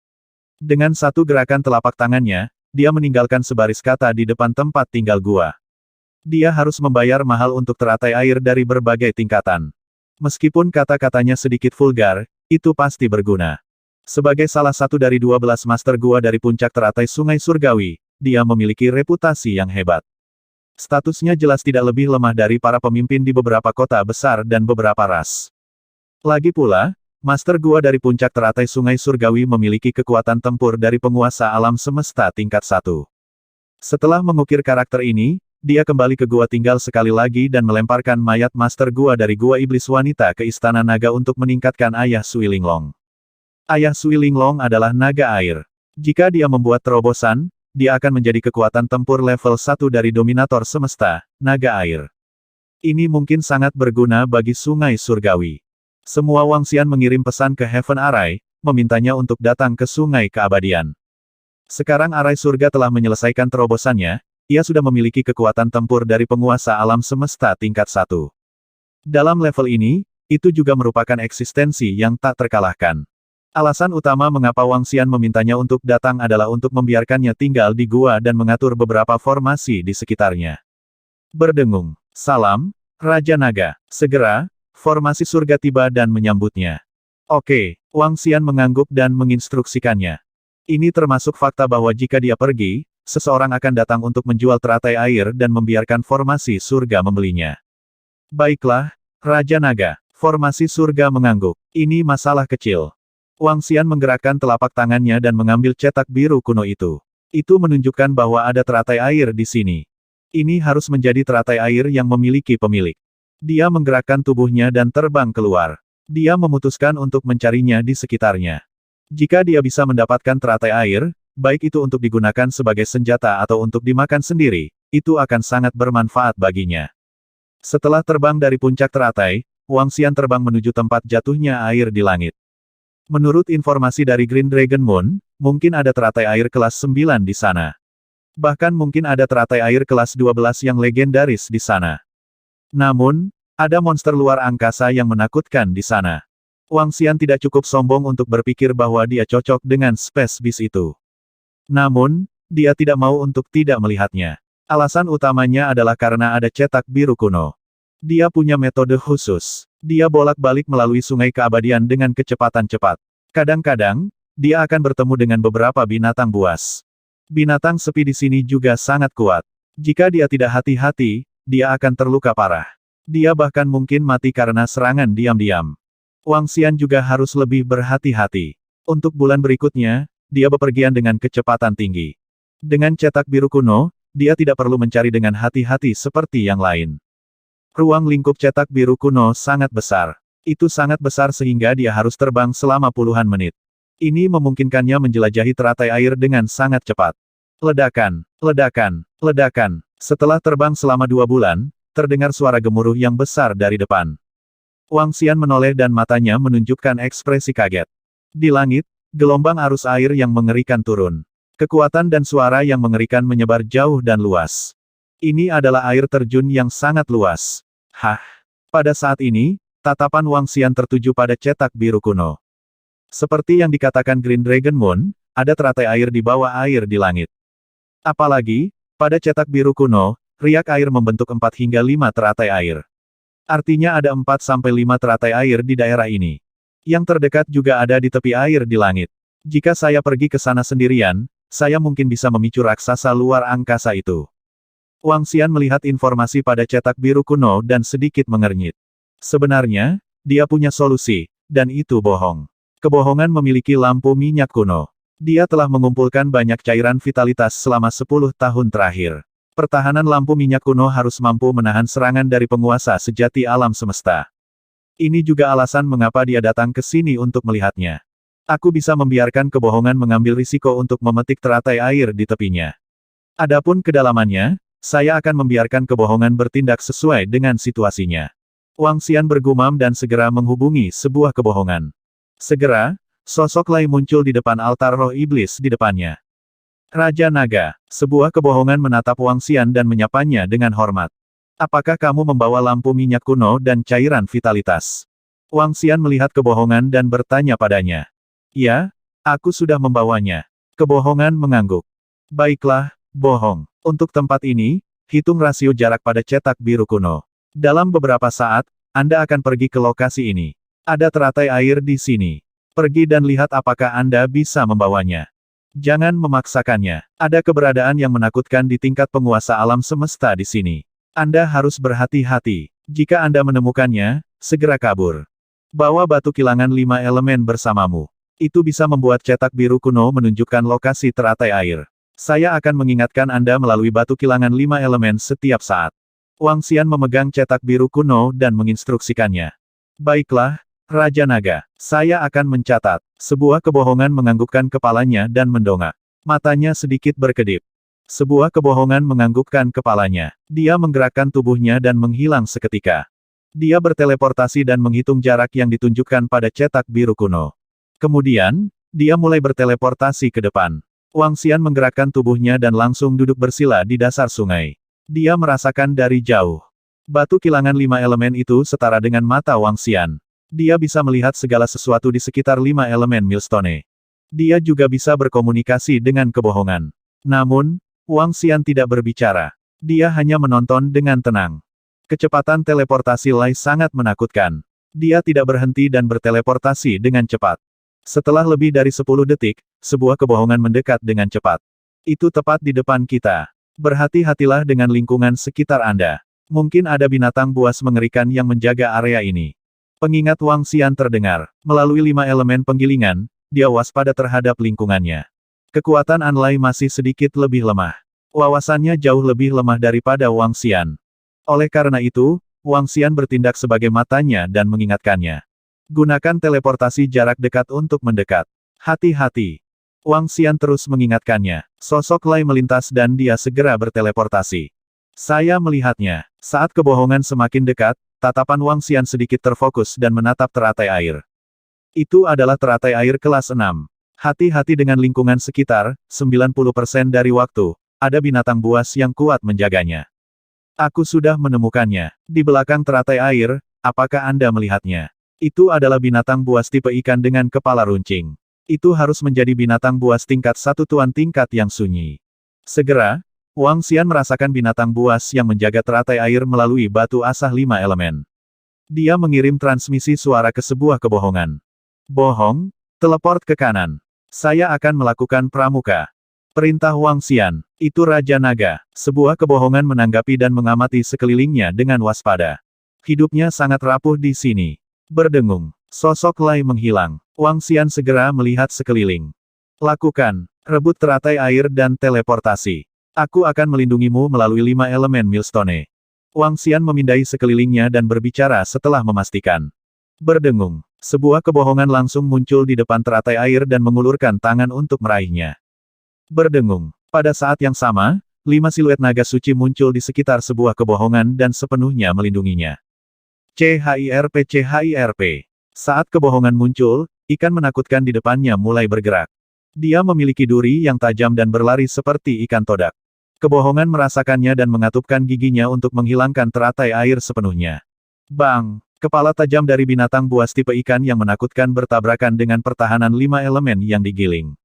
Dengan satu gerakan telapak tangannya, dia meninggalkan sebaris kata di depan tempat tinggal gua. Dia harus membayar mahal untuk teratai air dari berbagai tingkatan. Meskipun kata-katanya sedikit vulgar, itu pasti berguna. Sebagai salah satu dari 12 master gua dari puncak teratai Sungai Surgawi, dia memiliki reputasi yang hebat. Statusnya jelas tidak lebih lemah dari para pemimpin di beberapa kota besar dan beberapa ras. Lagi pula, Master Gua dari puncak teratai Sungai Surgawi memiliki kekuatan tempur dari penguasa alam semesta tingkat 1. Setelah mengukir karakter ini, dia kembali ke gua tinggal sekali lagi dan melemparkan mayat Master Gua dari Gua Iblis Wanita ke Istana Naga untuk meningkatkan Ayah Sui Linglong. Ayah Sui Linglong adalah naga air. Jika dia membuat terobosan, dia akan menjadi kekuatan tempur level 1 dari Dominator Semesta, naga air. Ini mungkin sangat berguna bagi Sungai Surgawi. Semua Wang Xian mengirim pesan ke Heaven Arai, memintanya untuk datang ke Sungai Keabadian. Sekarang Arai Surga telah menyelesaikan terobosannya, ia sudah memiliki kekuatan tempur dari penguasa alam semesta tingkat 1. Dalam level ini, itu juga merupakan eksistensi yang tak terkalahkan. Alasan utama mengapa Wang Xian memintanya untuk datang adalah untuk membiarkannya tinggal di gua dan mengatur beberapa formasi di sekitarnya. Berdengung. Salam, Raja Naga. Segera, formasi surga tiba dan menyambutnya. Oke, Wang Xian mengangguk dan menginstruksikannya. Ini termasuk fakta bahwa jika dia pergi, seseorang akan datang untuk menjual teratai air dan membiarkan formasi surga membelinya. Baiklah, Raja Naga. Formasi surga mengangguk. Ini masalah kecil. Wang Xian menggerakkan telapak tangannya dan mengambil cetak biru kuno itu. Itu menunjukkan bahwa ada teratai air di sini. Ini harus menjadi teratai air yang memiliki pemilik. Dia menggerakkan tubuhnya dan terbang keluar. Dia memutuskan untuk mencarinya di sekitarnya. Jika dia bisa mendapatkan teratai air, baik itu untuk digunakan sebagai senjata atau untuk dimakan sendiri, itu akan sangat bermanfaat baginya. Setelah terbang dari puncak teratai, Wang Xian terbang menuju tempat jatuhnya air di langit. Menurut informasi dari Green Dragon Moon, mungkin ada teratai air kelas 9 di sana. Bahkan mungkin ada teratai air kelas 12 yang legendaris di sana. Namun, ada monster luar angkasa yang menakutkan di sana. Wang Xian tidak cukup sombong untuk berpikir bahwa dia cocok dengan Space Beast itu. Namun, dia tidak mau untuk tidak melihatnya. Alasan utamanya adalah karena ada cetak biru kuno. Dia punya metode khusus. Dia bolak-balik melalui Sungai Keabadian dengan kecepatan cepat. Kadang-kadang, dia akan bertemu dengan beberapa binatang buas. Binatang sepi di sini juga sangat kuat. Jika dia tidak hati-hati, dia akan terluka parah. Dia bahkan mungkin mati karena serangan diam-diam. Wang Xian juga harus lebih berhati-hati. Untuk bulan berikutnya, dia bepergian dengan kecepatan tinggi. Dengan cetak biru kuno, dia tidak perlu mencari dengan hati-hati seperti yang lain. Ruang lingkup cetak biru kuno sangat besar. Itu sangat besar sehingga dia harus terbang selama puluhan menit. Ini memungkinkannya menjelajahi teratai air dengan sangat cepat. Ledakan, ledakan, ledakan. Setelah terbang selama 2 bulan, terdengar suara gemuruh yang besar dari depan. Wang Xian menoleh dan matanya menunjukkan ekspresi kaget. Di langit, gelombang arus air yang mengerikan turun. Kekuatan dan suara yang mengerikan menyebar jauh dan luas. Ini adalah air terjun yang sangat luas. Hah? Pada saat ini, tatapan Wang Xian tertuju pada cetak biru kuno. Seperti yang dikatakan Green Dragon Moon, ada teratai air di bawah air di langit. Apalagi, pada cetak biru kuno, riak air membentuk 4 hingga 5 teratai air. Artinya ada 4-5 teratai air di daerah ini. Yang terdekat juga ada di tepi air di langit. Jika saya pergi ke sana sendirian, saya mungkin bisa memicu raksasa luar angkasa itu. Wang Xian melihat informasi pada cetak biru kuno dan sedikit mengernyit. Sebenarnya, dia punya solusi, dan itu bohong. Kebohongan memiliki lampu minyak kuno. Dia telah mengumpulkan banyak cairan vitalitas selama 10 tahun terakhir. Pertahanan lampu minyak kuno harus mampu menahan serangan dari penguasa sejati alam semesta. Ini juga alasan mengapa dia datang ke sini untuk melihatnya. Aku bisa membiarkan kebohongan mengambil risiko untuk memetik teratai air di tepinya. Adapun kedalamannya, saya akan membiarkan kebohongan bertindak sesuai dengan situasinya. Wang Xian bergumam dan segera menghubungi sebuah kebohongan. Segera, sosok Lai muncul di depan altar roh iblis di depannya. Raja Naga, sebuah kebohongan menatap Wang Xian dan menyapanya dengan hormat. Apakah kamu membawa lampu minyak kuno dan cairan vitalitas? Wang Xian melihat kebohongan dan bertanya padanya. Ya, aku sudah membawanya. Kebohongan mengangguk. Baiklah, bohong. Untuk tempat ini, hitung rasio jarak pada cetak biru kuno. Dalam beberapa saat, Anda akan pergi ke lokasi ini. Ada teratai air di sini. Pergi dan lihat apakah Anda bisa membawanya. Jangan memaksakannya. Ada keberadaan yang menakutkan di tingkat penguasa alam semesta di sini. Anda harus berhati-hati. Jika Anda menemukannya, segera kabur. Bawa batu kilangan 5 elemen bersamamu. Itu bisa membuat cetak biru kuno menunjukkan lokasi teratai air. Saya akan mengingatkan Anda melalui batu kilangan 5 elemen setiap saat. Wang Xian memegang cetak biru kuno dan menginstruksikannya. Baiklah, Raja Naga. Saya akan mencatat. Sebuah kebohongan menganggukkan kepalanya dan mendongak. Matanya sedikit berkedip. Sebuah kebohongan menganggukkan kepalanya. Dia menggerakkan tubuhnya dan menghilang seketika. Dia berteleportasi dan menghitung jarak yang ditunjukkan pada cetak biru kuno. Kemudian, dia mulai berteleportasi ke depan. Wang Xian menggerakkan tubuhnya dan langsung duduk bersila di dasar sungai. Dia merasakan dari jauh. Batu kilangan 5 elemen itu setara dengan mata Wang Xian. Dia bisa melihat segala sesuatu di sekitar 5 elemen Millstone. Dia juga bisa berkomunikasi dengan kebohongan. Namun, Wang Xian tidak berbicara. Dia hanya menonton dengan tenang. Kecepatan teleportasi Lai sangat menakutkan. Dia tidak berhenti dan berteleportasi dengan cepat. Setelah lebih dari 10 detik, sebuah kebohongan mendekat dengan cepat. Itu tepat di depan kita. Berhati-hatilah dengan lingkungan sekitar Anda. Mungkin ada binatang buas mengerikan yang menjaga area ini. Pengingat Wang Xian terdengar. Melalui 5 elemen penggilingan, dia waspada terhadap lingkungannya. Kekuatan Anlai masih sedikit lebih lemah. Wawasannya jauh lebih lemah daripada Wang Xian. Oleh karena itu, Wang Xian bertindak sebagai matanya dan mengingatkannya. Gunakan teleportasi jarak dekat untuk mendekat. Hati-hati. Wang Xian terus mengingatkannya. Sosok Lai melintas dan dia segera berteleportasi. Saya melihatnya. Saat kebohongan semakin dekat, tatapan Wang Xian sedikit terfokus dan menatap teratai air. Itu adalah teratai air kelas 6. Hati-hati dengan lingkungan sekitar, 90% dari waktu, ada binatang buas yang kuat menjaganya. Aku sudah menemukannya. Di belakang teratai air, apakah Anda melihatnya? Itu adalah binatang buas tipe ikan dengan kepala runcing. Itu harus menjadi binatang buas tingkat 1 tuan tingkat yang sunyi. Segera, Wang Xian merasakan binatang buas yang menjaga teratai air melalui batu asah 5 elemen. Dia mengirim transmisi suara ke sebuah kebohongan. Bohong, teleport ke kanan. Saya akan melakukan pramuka. Perintah Wang Xian. Itu Raja Naga. Sebuah kebohongan menanggapi dan mengamati sekelilingnya dengan waspada. Hidupnya sangat rapuh di sini. Berdengung. Sosok Lai menghilang. Wang Xian segera melihat sekeliling. Lakukan. Rebut teratai air dan teleportasi. Aku akan melindungimu melalui 5 elemen Millstone. Wang Xian memindai sekelilingnya dan berbicara setelah memastikan. Berdengung. Sebuah kebohongan langsung muncul di depan teratai air dan mengulurkan tangan untuk meraihnya. Berdengung. Pada saat yang sama, 5 siluet naga suci muncul di sekitar sebuah kebohongan dan sepenuhnya melindunginya. CHIRP. Saat kebohongan muncul, ikan menakutkan di depannya mulai bergerak. Dia memiliki duri yang tajam dan berlari seperti ikan todak. Kebohongan merasakannya dan mengatupkan giginya untuk menghilangkan teratai air sepenuhnya. Bang! Kepala tajam dari binatang buas tipe ikan yang menakutkan bertabrakan dengan pertahanan 5 elemen yang digiling.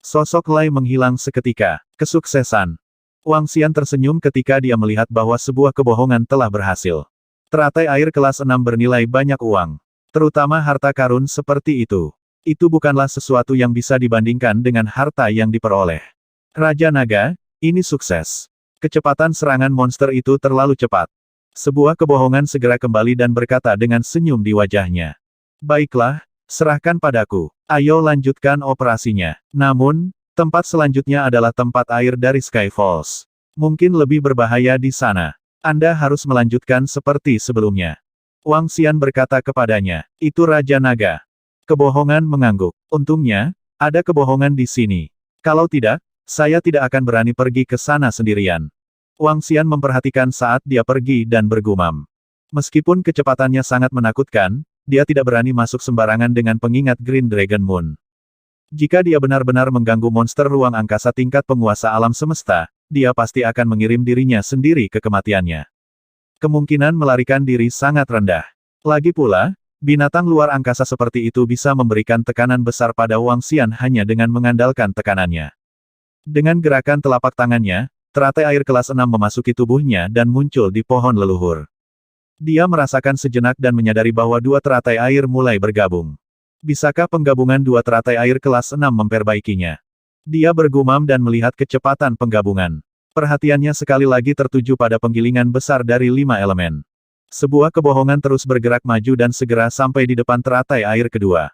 Sosok Lai menghilang seketika. Kesuksesan. Wang Xian tersenyum ketika dia melihat bahwa sebuah kebohongan telah berhasil. Teratai air kelas 6 bernilai banyak uang. Terutama harta karun seperti itu. Itu bukanlah sesuatu yang bisa dibandingkan dengan harta yang diperoleh. Raja Naga, ini sukses. Kecepatan serangan monster itu terlalu cepat. Sebuah kebohongan segera kembali dan berkata dengan senyum di wajahnya. Baiklah, serahkan padaku. Ayo lanjutkan operasinya. Namun, tempat selanjutnya adalah tempat air dari Sky Falls. Mungkin lebih berbahaya di sana. Anda harus melanjutkan seperti sebelumnya. Wang Xian berkata kepadanya, itu Raja Naga. Kebohongan mengangguk. Untungnya, ada kebohongan di sini. Kalau tidak, saya tidak akan berani pergi ke sana sendirian. Wang Xian memperhatikan saat dia pergi dan bergumam. Meskipun kecepatannya sangat menakutkan, dia tidak berani masuk sembarangan dengan pengingat Green Dragon Moon. Jika dia benar-benar mengganggu monster ruang angkasa tingkat penguasa alam semesta, dia pasti akan mengirim dirinya sendiri ke kematiannya. Kemungkinan melarikan diri sangat rendah. Lagi pula, binatang luar angkasa seperti itu bisa memberikan tekanan besar pada Wang Xian hanya dengan mengandalkan tekanannya. Dengan gerakan telapak tangannya, teratai air kelas 6 memasuki tubuhnya dan muncul di pohon leluhur. Dia merasakan sejenak dan menyadari bahwa dua teratai air mulai bergabung. Bisakah penggabungan dua teratai air kelas 6 memperbaikinya? Dia bergumam dan melihat kecepatan penggabungan. Perhatiannya sekali lagi tertuju pada penggilingan besar dari 5 elemen. Sebuah kebohongan terus bergerak maju dan segera sampai di depan teratai air kedua.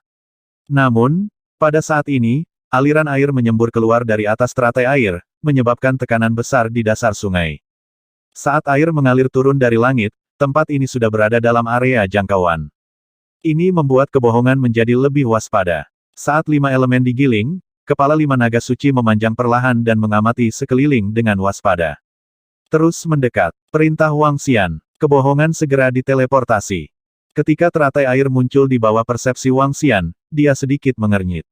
Namun, pada saat ini, aliran air menyembur keluar dari atas teratai air, menyebabkan tekanan besar di dasar sungai. Saat air mengalir turun dari langit, tempat ini sudah berada dalam area jangkauan. Ini membuat kebohongan menjadi lebih waspada. Saat 5 elemen digiling, kepala 5 naga suci memanjang perlahan dan mengamati sekeliling dengan waspada. Terus mendekat. Perintah Wang Xian. Kebohongan segera diteleportasi. Ketika teratai air muncul di bawah persepsi Wang Xian, dia sedikit mengernyit.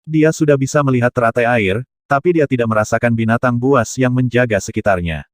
Dia sudah bisa melihat teratai air, tapi dia tidak merasakan binatang buas yang menjaga sekitarnya.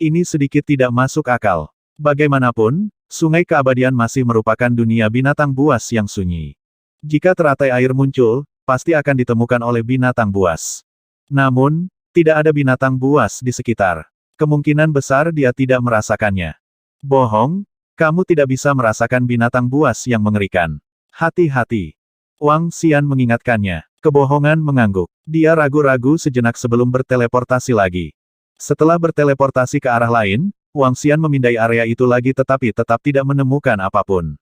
Ini sedikit tidak masuk akal. Bagaimanapun, sungai keabadian masih merupakan dunia binatang buas yang sunyi. Jika teratai air muncul, pasti akan ditemukan oleh binatang buas. Namun, tidak ada binatang buas di sekitar. Kemungkinan besar dia tidak merasakannya. Bohong, kamu tidak bisa merasakan binatang buas yang mengerikan. Hati-hati. Wang Xian mengingatkannya. Kebohongan mengangguk. Dia ragu-ragu sejenak sebelum berteleportasi lagi. Setelah berteleportasi ke arah lain, Wang Xian memindai area itu lagi tetapi tetap tidak menemukan apapun.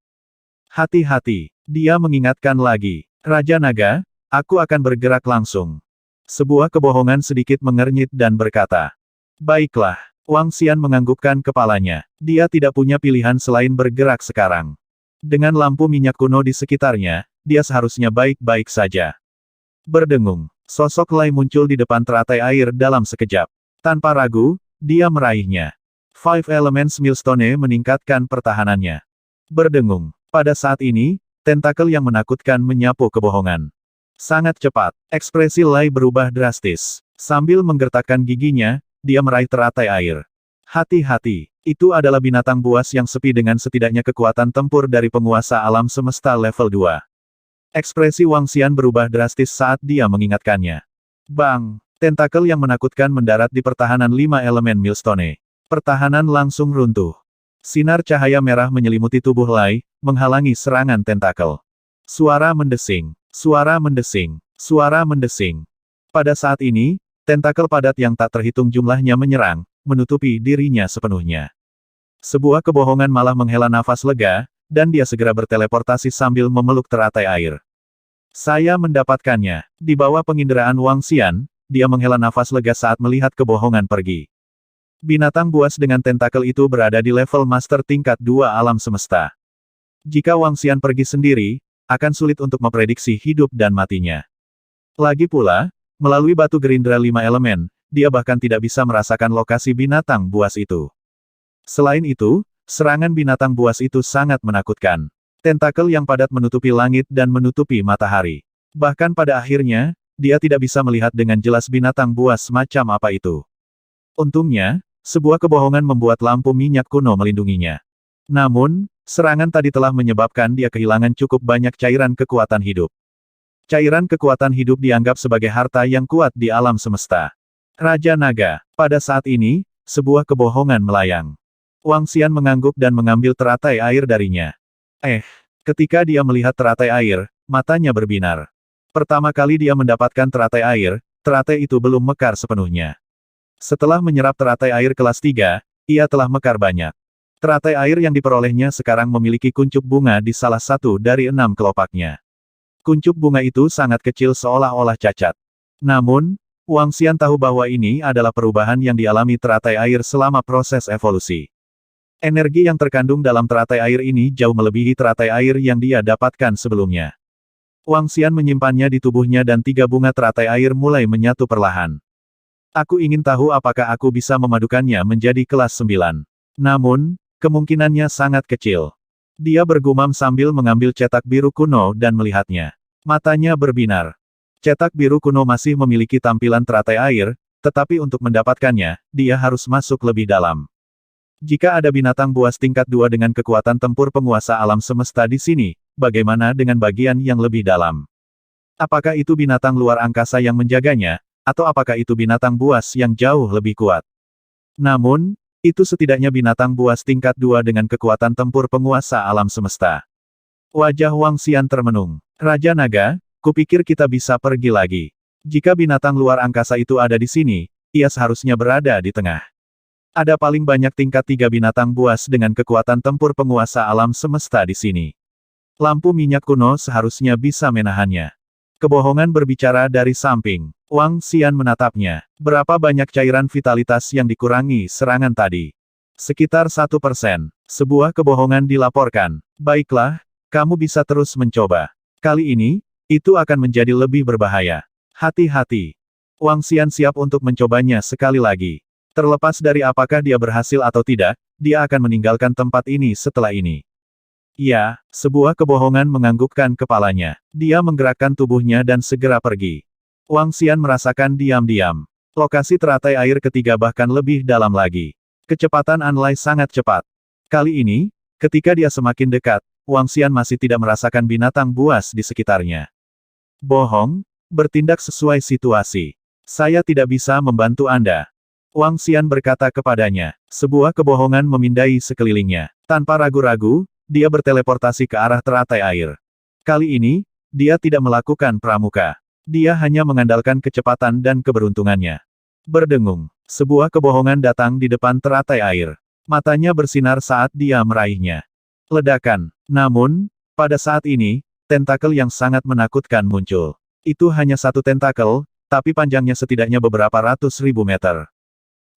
Hati-hati. Dia mengingatkan lagi. Raja Naga, aku akan bergerak langsung. Sebuah kebohongan sedikit mengernyit dan berkata. Baiklah. Wang Xian menganggukkan kepalanya. Dia tidak punya pilihan selain bergerak sekarang. Dengan lampu minyak kuno di sekitarnya, dia seharusnya baik-baik saja. Berdengung, sosok Lai muncul di depan teratai air dalam sekejap. Tanpa ragu, dia meraihnya. Five Elements Millstone meningkatkan pertahanannya. Berdengung, pada saat ini, tentakel yang menakutkan menyapu kebohongan. Sangat cepat, ekspresi Lai berubah drastis. Sambil menggertakkan giginya, dia meraih teratai air. Hati-hati, itu adalah binatang buas yang sepi dengan setidaknya kekuatan tempur dari penguasa alam semesta level 2. Ekspresi Wang Xian berubah drastis saat dia mengingatkannya. Bang! Tentakel yang menakutkan mendarat di pertahanan 5 elemen Millstone. Pertahanan langsung runtuh. Sinar cahaya merah menyelimuti tubuh Lai, menghalangi serangan tentakel. Suara mendesing. Suara mendesing. Suara mendesing. Pada saat ini, tentakel padat yang tak terhitung jumlahnya menyerang, menutupi dirinya sepenuhnya. Sebuah kebohongan malah menghela nafas lega, dan dia segera berteleportasi sambil memeluk teratai air. Saya mendapatkannya. Di bawah penginderaan Wang Xian, dia menghela nafas lega saat melihat kebohongan pergi. Binatang buas dengan tentakel itu berada di level master tingkat 2 alam semesta. Jika Wang Xian pergi sendiri, akan sulit untuk memprediksi hidup dan matinya. Lagi pula, melalui batu gerindra 5 elemen, dia bahkan tidak bisa merasakan lokasi binatang buas itu. Selain itu, serangan binatang buas itu sangat menakutkan. Tentakel yang padat menutupi langit dan menutupi matahari. Bahkan pada akhirnya, dia tidak bisa melihat dengan jelas binatang buas macam apa itu. Untungnya, sebuah kebohongan membuat lampu minyak kuno melindunginya. Namun, serangan tadi telah menyebabkan dia kehilangan cukup banyak cairan kekuatan hidup. Cairan kekuatan hidup dianggap sebagai harta yang kuat di alam semesta. Raja Naga. Pada saat ini, sebuah kebohongan melayang. Wang Xian mengangguk dan mengambil teratai air darinya. Ketika dia melihat teratai air, matanya berbinar. Pertama kali dia mendapatkan teratai itu belum mekar sepenuhnya. Setelah menyerap teratai air kelas 3, ia telah mekar banyak. Teratai air yang diperolehnya sekarang memiliki kuncup bunga di salah satu dari 6 kelopaknya. Kuncup bunga itu sangat kecil seolah-olah cacat. Namun, Wang Xian tahu bahwa ini adalah perubahan yang dialami teratai air selama proses evolusi. Energi yang terkandung dalam teratai air ini jauh melebihi teratai air yang dia dapatkan sebelumnya. Wang Xian menyimpannya di tubuhnya dan 3 bunga teratai air mulai menyatu perlahan. Aku ingin tahu apakah aku bisa memadukannya menjadi kelas 9. Namun, kemungkinannya sangat kecil. Dia bergumam sambil mengambil cetak biru kuno dan melihatnya. Matanya berbinar. Cetak biru kuno masih memiliki tampilan teratai air, tetapi untuk mendapatkannya, dia harus masuk lebih dalam. Jika ada binatang buas tingkat 2 dengan kekuatan tempur penguasa alam semesta di sini, bagaimana dengan bagian yang lebih dalam? Apakah itu binatang luar angkasa yang menjaganya, atau apakah itu binatang buas yang jauh lebih kuat? Namun, itu setidaknya binatang buas tingkat 2 dengan kekuatan tempur penguasa alam semesta. Wajah Wang Xian termenung. Raja Naga, kupikir kita bisa pergi lagi. Jika binatang luar angkasa itu ada di sini, ia seharusnya berada di tengah. Ada paling banyak tingkat 3 binatang buas dengan kekuatan tempur penguasa alam semesta di sini. Lampu minyak kuno seharusnya bisa menahannya. Kebohongan berbicara dari samping. Wang Xian menatapnya. Berapa banyak cairan vitalitas yang dikurangi serangan tadi? Sekitar 1%. Sebuah kebohongan dilaporkan. Baiklah, kamu bisa terus mencoba. Kali ini, itu akan menjadi lebih berbahaya. Hati-hati. Wang Xian siap untuk mencobanya sekali lagi. Terlepas dari apakah dia berhasil atau tidak, dia akan meninggalkan tempat ini setelah ini. Ya, sebuah kebohongan menganggukkan kepalanya. Dia menggerakkan tubuhnya dan segera pergi. Wang Xian merasakan diam-diam. Lokasi teratai air ketiga bahkan lebih dalam lagi. Kecepatan Anlai sangat cepat. Kali ini, ketika dia semakin dekat, Wang Xian masih tidak merasakan binatang buas di sekitarnya. Bohong, bertindak sesuai situasi. Saya tidak bisa membantu Anda. Wang Xian berkata kepadanya. Sebuah kebohongan memindai sekelilingnya. Tanpa ragu-ragu, dia berteleportasi ke arah teratai air. Kali ini, dia tidak melakukan pramuka. Dia hanya mengandalkan kecepatan dan keberuntungannya. Berdengung. Sebuah kebohongan datang di depan teratai air. Matanya bersinar saat dia meraihnya. Ledakan. Namun, pada saat ini, tentakel yang sangat menakutkan muncul. Itu hanya satu tentakel, tapi panjangnya setidaknya beberapa ratus ribu meter.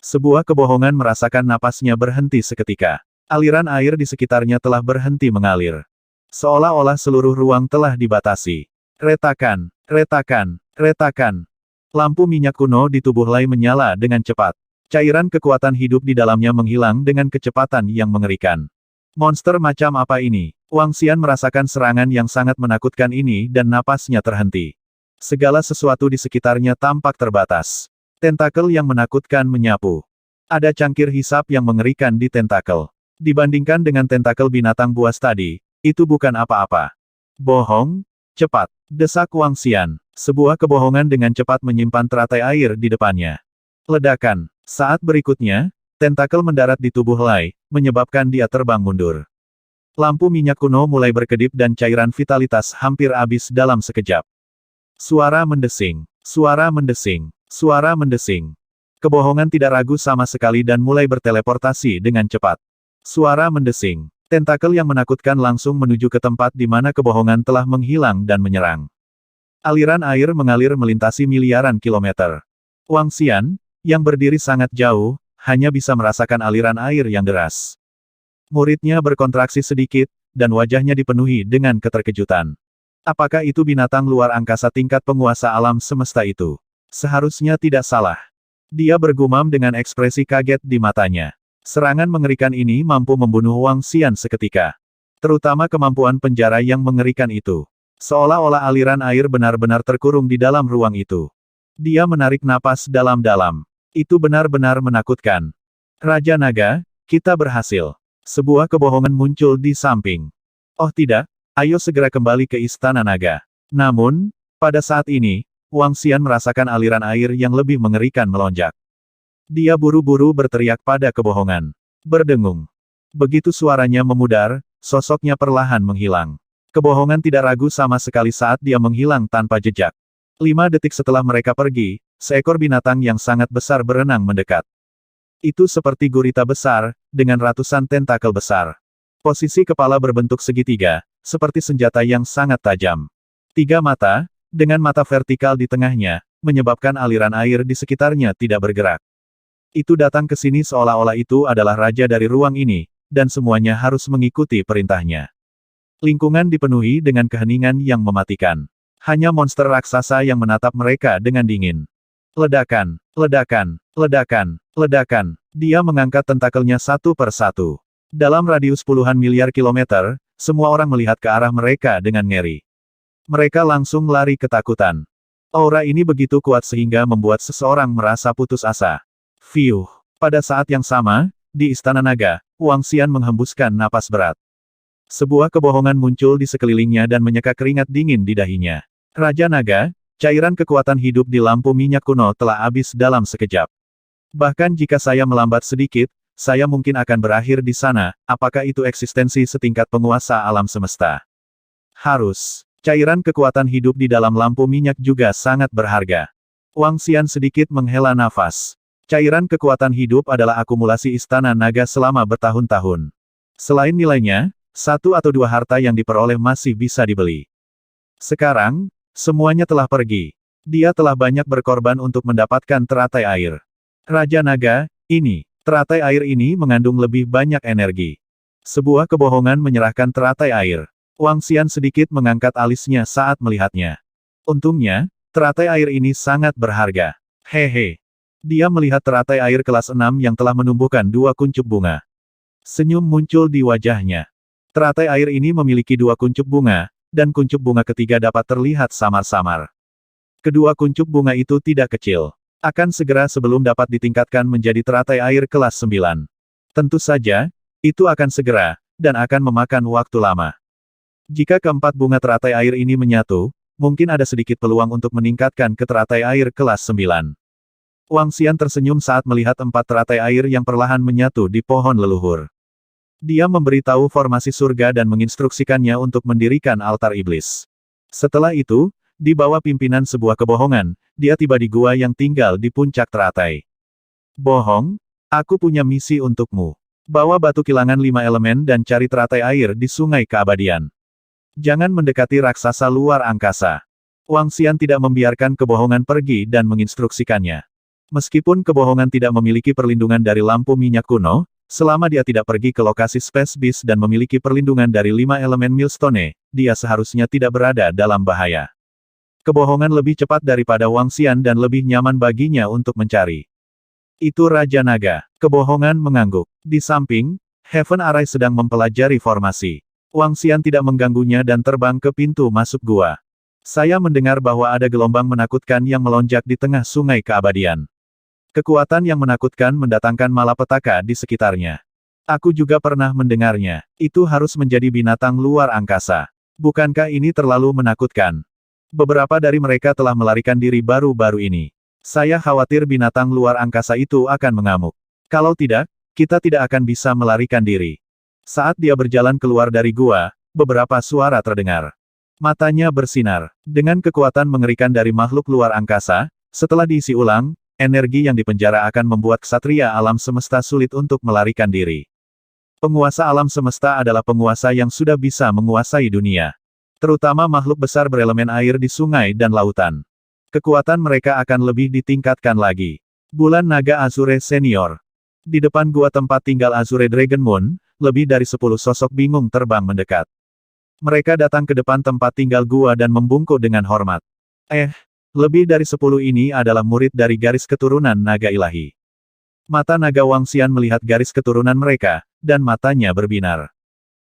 Sebuah kebohongan merasakan napasnya berhenti seketika. Aliran air di sekitarnya telah berhenti mengalir. Seolah-olah seluruh ruang telah dibatasi. Retakan, retakan, retakan. Lampu minyak kuno di tubuh Lai menyala dengan cepat. Cairan kekuatan hidup di dalamnya menghilang dengan kecepatan yang mengerikan. Monster macam apa ini? Wang Xian merasakan serangan yang sangat menakutkan ini dan napasnya terhenti. Segala sesuatu di sekitarnya tampak terbatas. Tentakel yang menakutkan menyapu. Ada cangkir hisap yang mengerikan di tentakel. Dibandingkan dengan tentakel binatang buas tadi, itu bukan apa-apa. Bohong, cepat. Desak Wang Xian. Sebuah kebohongan dengan cepat menyimpan teratai air di depannya. Ledakan. Saat berikutnya, tentakel mendarat di tubuh Lai, menyebabkan dia terbang mundur. Lampu minyak kuno mulai berkedip dan cairan vitalitas hampir habis dalam sekejap. Suara mendesing. Suara mendesing. Suara mendesing. Kebohongan tidak ragu sama sekali dan mulai berteleportasi dengan cepat. Suara mendesing. Tentakel yang menakutkan langsung menuju ke tempat di mana kebohongan telah menghilang dan menyerang. Aliran air mengalir melintasi miliaran kilometer. Wang Xian, yang berdiri sangat jauh, hanya bisa merasakan aliran air yang deras. Muridnya berkontraksi sedikit, dan wajahnya dipenuhi dengan keterkejutan. Apakah itu binatang luar angkasa tingkat penguasa alam semesta itu? Seharusnya tidak salah. Dia bergumam dengan ekspresi kaget di matanya. Serangan mengerikan ini mampu membunuh Wang Xian seketika. Terutama kemampuan penjara yang mengerikan itu. Seolah-olah aliran air benar-benar terkurung di dalam ruang itu. Dia menarik napas dalam-dalam. Itu benar-benar menakutkan. Raja Naga, kita berhasil. Sebuah kebohongan muncul di samping. Oh tidak, ayo segera kembali ke Istana Naga. Namun, pada saat ini, Wang Xian merasakan aliran air yang lebih mengerikan melonjak. Dia buru-buru berteriak pada kebohongan. Berdengung. Begitu suaranya memudar, sosoknya perlahan menghilang. Kebohongan tidak ragu sama sekali saat dia menghilang tanpa jejak. 5 detik setelah mereka pergi, seekor binatang yang sangat besar berenang mendekat. Itu seperti gurita besar, dengan ratusan tentakel besar. Posisi kepala berbentuk segitiga, seperti senjata yang sangat tajam. 3 mata, dengan mata vertikal di tengahnya, menyebabkan aliran air di sekitarnya tidak bergerak. Itu datang ke sini seolah-olah itu adalah raja dari ruang ini, dan semuanya harus mengikuti perintahnya. Lingkungan dipenuhi dengan keheningan yang mematikan. Hanya monster raksasa yang menatap mereka dengan dingin. Ledakan, ledakan, ledakan, ledakan. Dia mengangkat tentakelnya satu per satu. Dalam radius puluhan miliar kilometer, semua orang melihat ke arah mereka dengan ngeri. Mereka langsung lari ketakutan. Aura ini begitu kuat sehingga membuat seseorang merasa putus asa. Fiuh. Pada saat yang sama, di Istana Naga, Wang Xian menghembuskan napas berat. Sebuah kebohongan muncul di sekelilingnya dan menyeka keringat dingin di dahinya. Raja Naga, cairan kekuatan hidup di lampu minyak kuno telah habis dalam sekejap. Bahkan jika saya melambat sedikit, saya mungkin akan berakhir di sana. Apakah itu eksistensi setingkat penguasa alam semesta? Harus. Cairan kekuatan hidup di dalam lampu minyak juga sangat berharga. Wang Xian sedikit menghela nafas. Cairan kekuatan hidup adalah akumulasi Istana Naga selama bertahun-tahun. Selain nilainya, 1 atau 2 harta yang diperoleh masih bisa dibeli. Sekarang, semuanya telah pergi. Dia telah banyak berkorban untuk mendapatkan teratai air. Raja Naga, ini, teratai air ini mengandung lebih banyak energi. Sebuah kebohongan menyerahkan teratai air. Wang Xian sedikit mengangkat alisnya saat melihatnya. Untungnya, teratai air ini sangat berharga. Hehe. Dia melihat teratai air kelas 6 yang telah menumbuhkan 2 kuncup bunga. Senyum muncul di wajahnya. Teratai air ini memiliki 2 kuncup bunga, dan kuncup bunga ketiga dapat terlihat samar-samar. Kedua kuncup bunga itu tidak kecil. Akan segera sebelum dapat ditingkatkan menjadi teratai air kelas 9. Tentu saja, itu akan segera, dan akan memakan waktu lama. Jika keempat bunga teratai air ini menyatu, mungkin ada sedikit peluang untuk meningkatkan ke teratai air kelas 9. Wang Xian tersenyum saat melihat 4 teratai air yang perlahan menyatu di pohon leluhur. Dia memberitahu formasi surga dan menginstruksikannya untuk mendirikan altar iblis. Setelah itu, di bawah pimpinan sebuah kebohongan, dia tiba di gua yang tinggal di puncak teratai. Bohong, aku punya misi untukmu. Bawa batu kilangan 5 elemen dan cari teratai air di sungai keabadian. Jangan mendekati raksasa luar angkasa. Wang Xian tidak membiarkan kebohongan pergi dan menginstruksikannya. Meskipun kebohongan tidak memiliki perlindungan dari lampu minyak kuno, selama dia tidak pergi ke lokasi Space Beast dan memiliki perlindungan dari 5 elemen Millstone, dia seharusnya tidak berada dalam bahaya. Kebohongan lebih cepat daripada Wang Xian dan lebih nyaman baginya untuk mencari. Itu Raja Naga. Kebohongan mengangguk. Di samping, Heaven Array sedang mempelajari formasi. Wang Xian tidak mengganggunya dan terbang ke pintu masuk gua. Saya mendengar bahwa ada gelombang menakutkan yang melonjak di tengah sungai keabadian. Kekuatan yang menakutkan mendatangkan malapetaka di sekitarnya. Aku juga pernah mendengarnya. Itu harus menjadi binatang luar angkasa. Bukankah ini terlalu menakutkan? Beberapa dari mereka telah melarikan diri baru-baru ini. Saya khawatir binatang luar angkasa itu akan mengamuk. Kalau tidak, kita tidak akan bisa melarikan diri. Saat dia berjalan keluar dari gua, beberapa suara terdengar. Matanya bersinar. Dengan kekuatan mengerikan dari makhluk luar angkasa, setelah diisi ulang, energi yang dipenjara akan membuat ksatria alam semesta sulit untuk melarikan diri. Penguasa alam semesta adalah penguasa yang sudah bisa menguasai dunia. Terutama makhluk besar berelemen air di sungai dan lautan. Kekuatan mereka akan lebih ditingkatkan lagi. Bulan Naga Azure Senior. Di depan gua tempat tinggal Azure Dragon Moon, lebih dari 10 sosok bingung terbang mendekat. Mereka datang ke depan tempat tinggal gua dan membungkuk dengan hormat. Lebih dari 10 ini adalah murid dari garis keturunan naga ilahi. Mata naga Wang Xian melihat garis keturunan mereka, dan matanya berbinar.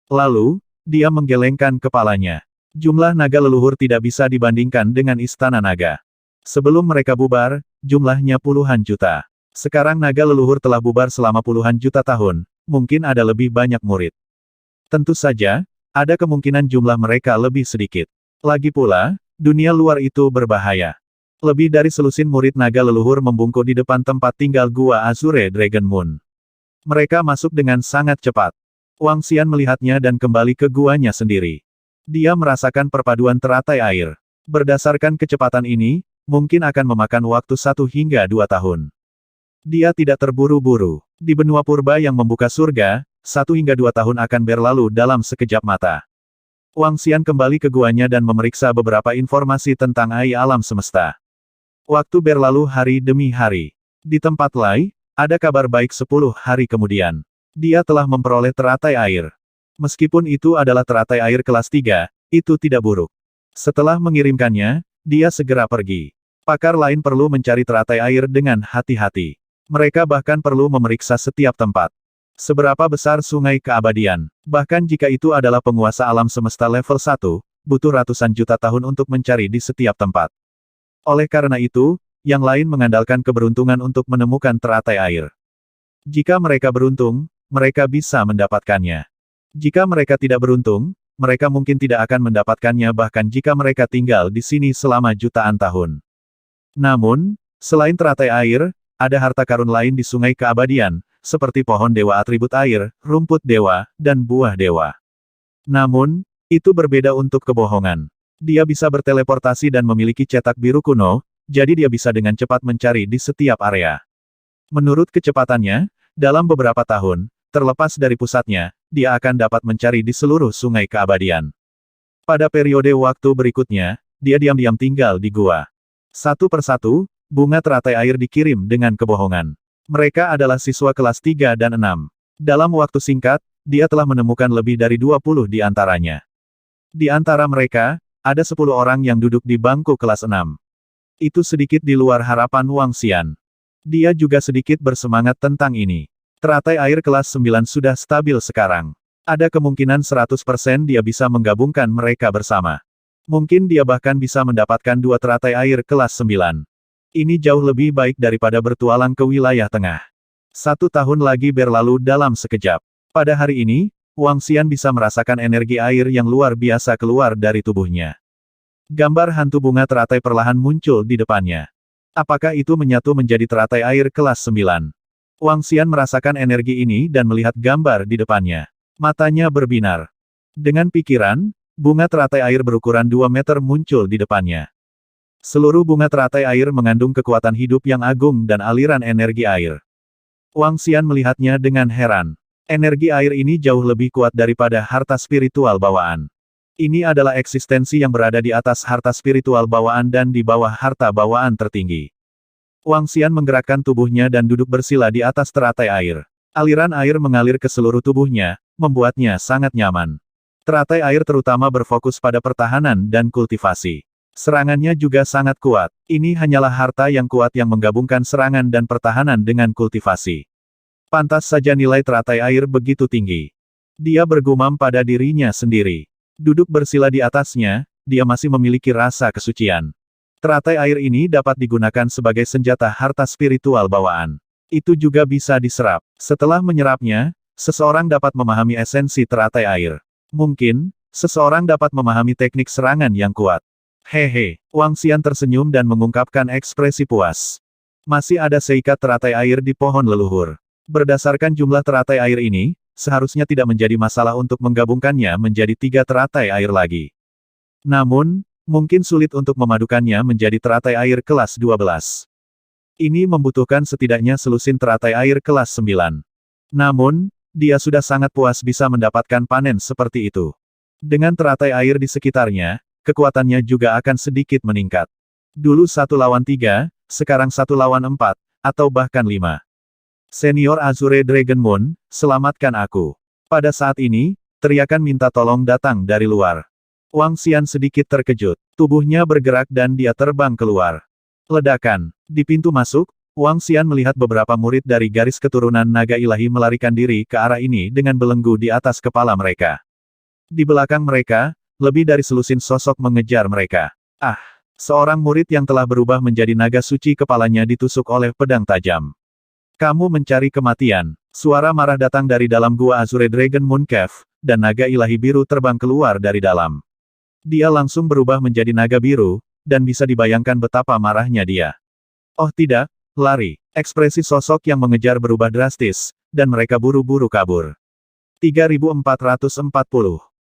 Lalu, dia menggelengkan kepalanya. Jumlah naga leluhur tidak bisa dibandingkan dengan Istana Naga. Sebelum mereka bubar, jumlahnya puluhan juta. Sekarang naga leluhur telah bubar selama puluhan juta tahun, mungkin ada lebih banyak murid. Tentu saja, ada kemungkinan jumlah mereka lebih sedikit. Lagi pula, dunia luar itu berbahaya. Lebih dari selusin murid naga leluhur membungkuk di depan tempat tinggal Gua Azure Dragon Moon. Mereka masuk dengan sangat cepat. Wang Xian melihatnya dan kembali ke guanya sendiri. Dia merasakan perpaduan teratai air. Berdasarkan kecepatan ini, mungkin akan memakan waktu 1 hingga 2 tahun. Dia tidak terburu-buru. Di benua purba yang membuka surga, 1 hingga 2 tahun akan berlalu dalam sekejap mata. Wang Xian kembali ke guanya dan memeriksa beberapa informasi tentang alam semesta. Waktu berlalu hari demi hari. Di tempat lain, ada kabar baik 10 hari kemudian. Dia telah memperoleh teratai air. Meskipun itu adalah teratai air kelas 3, itu tidak buruk. Setelah mengirimkannya, dia segera pergi. Pakar lain perlu mencari teratai air dengan hati-hati. Mereka bahkan perlu memeriksa setiap tempat. Seberapa besar sungai keabadian? Bahkan jika itu adalah penguasa alam semesta level 1, butuh ratusan juta tahun untuk mencari di setiap tempat. Oleh karena itu, yang lain mengandalkan keberuntungan untuk menemukan teratai air. Jika mereka beruntung, mereka bisa mendapatkannya. Jika mereka tidak beruntung, mereka mungkin tidak akan mendapatkannya bahkan jika mereka tinggal di sini selama jutaan tahun. Namun, selain teratai air, ada harta karun lain di sungai keabadian, seperti pohon dewa atribut air, rumput dewa, dan buah dewa. Namun, itu berbeda untuk kebohongan. Dia bisa berteleportasi dan memiliki cetak biru kuno, jadi dia bisa dengan cepat mencari di setiap area. Menurut kecepatannya, dalam beberapa tahun, terlepas dari pusatnya, dia akan dapat mencari di seluruh sungai keabadian. Pada periode waktu berikutnya, dia diam-diam tinggal di gua. Satu persatu, bunga teratai air dikirim dengan kebohongan. Mereka adalah siswa kelas 3 dan 6. Dalam waktu singkat, dia telah menemukan lebih dari 20 di antaranya. Di antara mereka, ada 10 orang yang duduk di bangku kelas 6. Itu sedikit di luar harapan Wang Xian. Dia juga sedikit bersemangat tentang ini. Teratai air kelas 9 sudah stabil sekarang. Ada kemungkinan 100% dia bisa menggabungkan mereka bersama. Mungkin dia bahkan bisa mendapatkan 2 teratai air kelas 9. Ini jauh lebih baik daripada bertualang ke wilayah tengah. 1 tahun lagi berlalu dalam sekejap. Pada hari ini, Wang Xian bisa merasakan energi air yang luar biasa keluar dari tubuhnya. Gambar hantu bunga teratai perlahan muncul di depannya. Apakah itu menyatu menjadi teratai air kelas 9? Wang Xian merasakan energi ini dan melihat gambar di depannya. Matanya berbinar. Dengan pikiran, bunga teratai air berukuran 2 meter muncul di depannya. Seluruh bunga teratai air mengandung kekuatan hidup yang agung dan aliran energi air. Wang Xian melihatnya dengan heran. Energi air ini jauh lebih kuat daripada harta spiritual bawaan. Ini adalah eksistensi yang berada di atas harta spiritual bawaan dan di bawah harta bawaan tertinggi. Wang Xian menggerakkan tubuhnya dan duduk bersila di atas teratai air. Aliran air mengalir ke seluruh tubuhnya, membuatnya sangat nyaman. Teratai air terutama berfokus pada pertahanan dan kultivasi. Serangannya juga sangat kuat. Ini hanyalah harta yang kuat yang menggabungkan serangan dan pertahanan dengan kultivasi. Pantas saja nilai teratai air begitu tinggi. Dia bergumam pada dirinya sendiri. Duduk bersila di atasnya, dia masih memiliki rasa kesucian. Teratai air ini dapat digunakan sebagai senjata harta spiritual bawaan. Itu juga bisa diserap. Setelah menyerapnya, seseorang dapat memahami esensi teratai air. Mungkin, seseorang dapat memahami teknik serangan yang kuat. Hehe, Wang Xian tersenyum dan mengungkapkan ekspresi puas. Masih ada seikat teratai air di pohon leluhur. Berdasarkan jumlah teratai air ini, seharusnya tidak menjadi masalah untuk menggabungkannya menjadi 3 teratai air lagi. Namun, mungkin sulit untuk memadukannya menjadi teratai air kelas 12. Ini membutuhkan setidaknya selusin teratai air kelas 9. Namun, dia sudah sangat puas bisa mendapatkan panen seperti itu. Dengan teratai air di sekitarnya, kekuatannya juga akan sedikit meningkat. Dulu 1 lawan 3, sekarang 1 lawan 4, atau bahkan 5. Senior Azure Dragon Moon, selamatkan aku. Pada saat ini, teriakan minta tolong datang dari luar. Wang Xian sedikit terkejut. Tubuhnya bergerak dan dia terbang keluar. Ledakan. Di pintu masuk, Wang Xian melihat beberapa murid dari garis keturunan naga ilahi melarikan diri ke arah ini dengan belenggu di atas kepala mereka. Di belakang mereka, lebih dari selusin sosok mengejar mereka. Ah! Seorang murid yang telah berubah menjadi naga suci kepalanya ditusuk oleh pedang tajam. Kamu mencari kematian. Suara marah datang dari dalam gua Azure Dragon Moon Cave, dan naga ilahi biru terbang keluar dari dalam. Dia langsung berubah menjadi naga biru, dan bisa dibayangkan betapa marahnya dia. Oh tidak, lari. Ekspresi sosok yang mengejar berubah drastis, dan mereka buru-buru kabur. 3440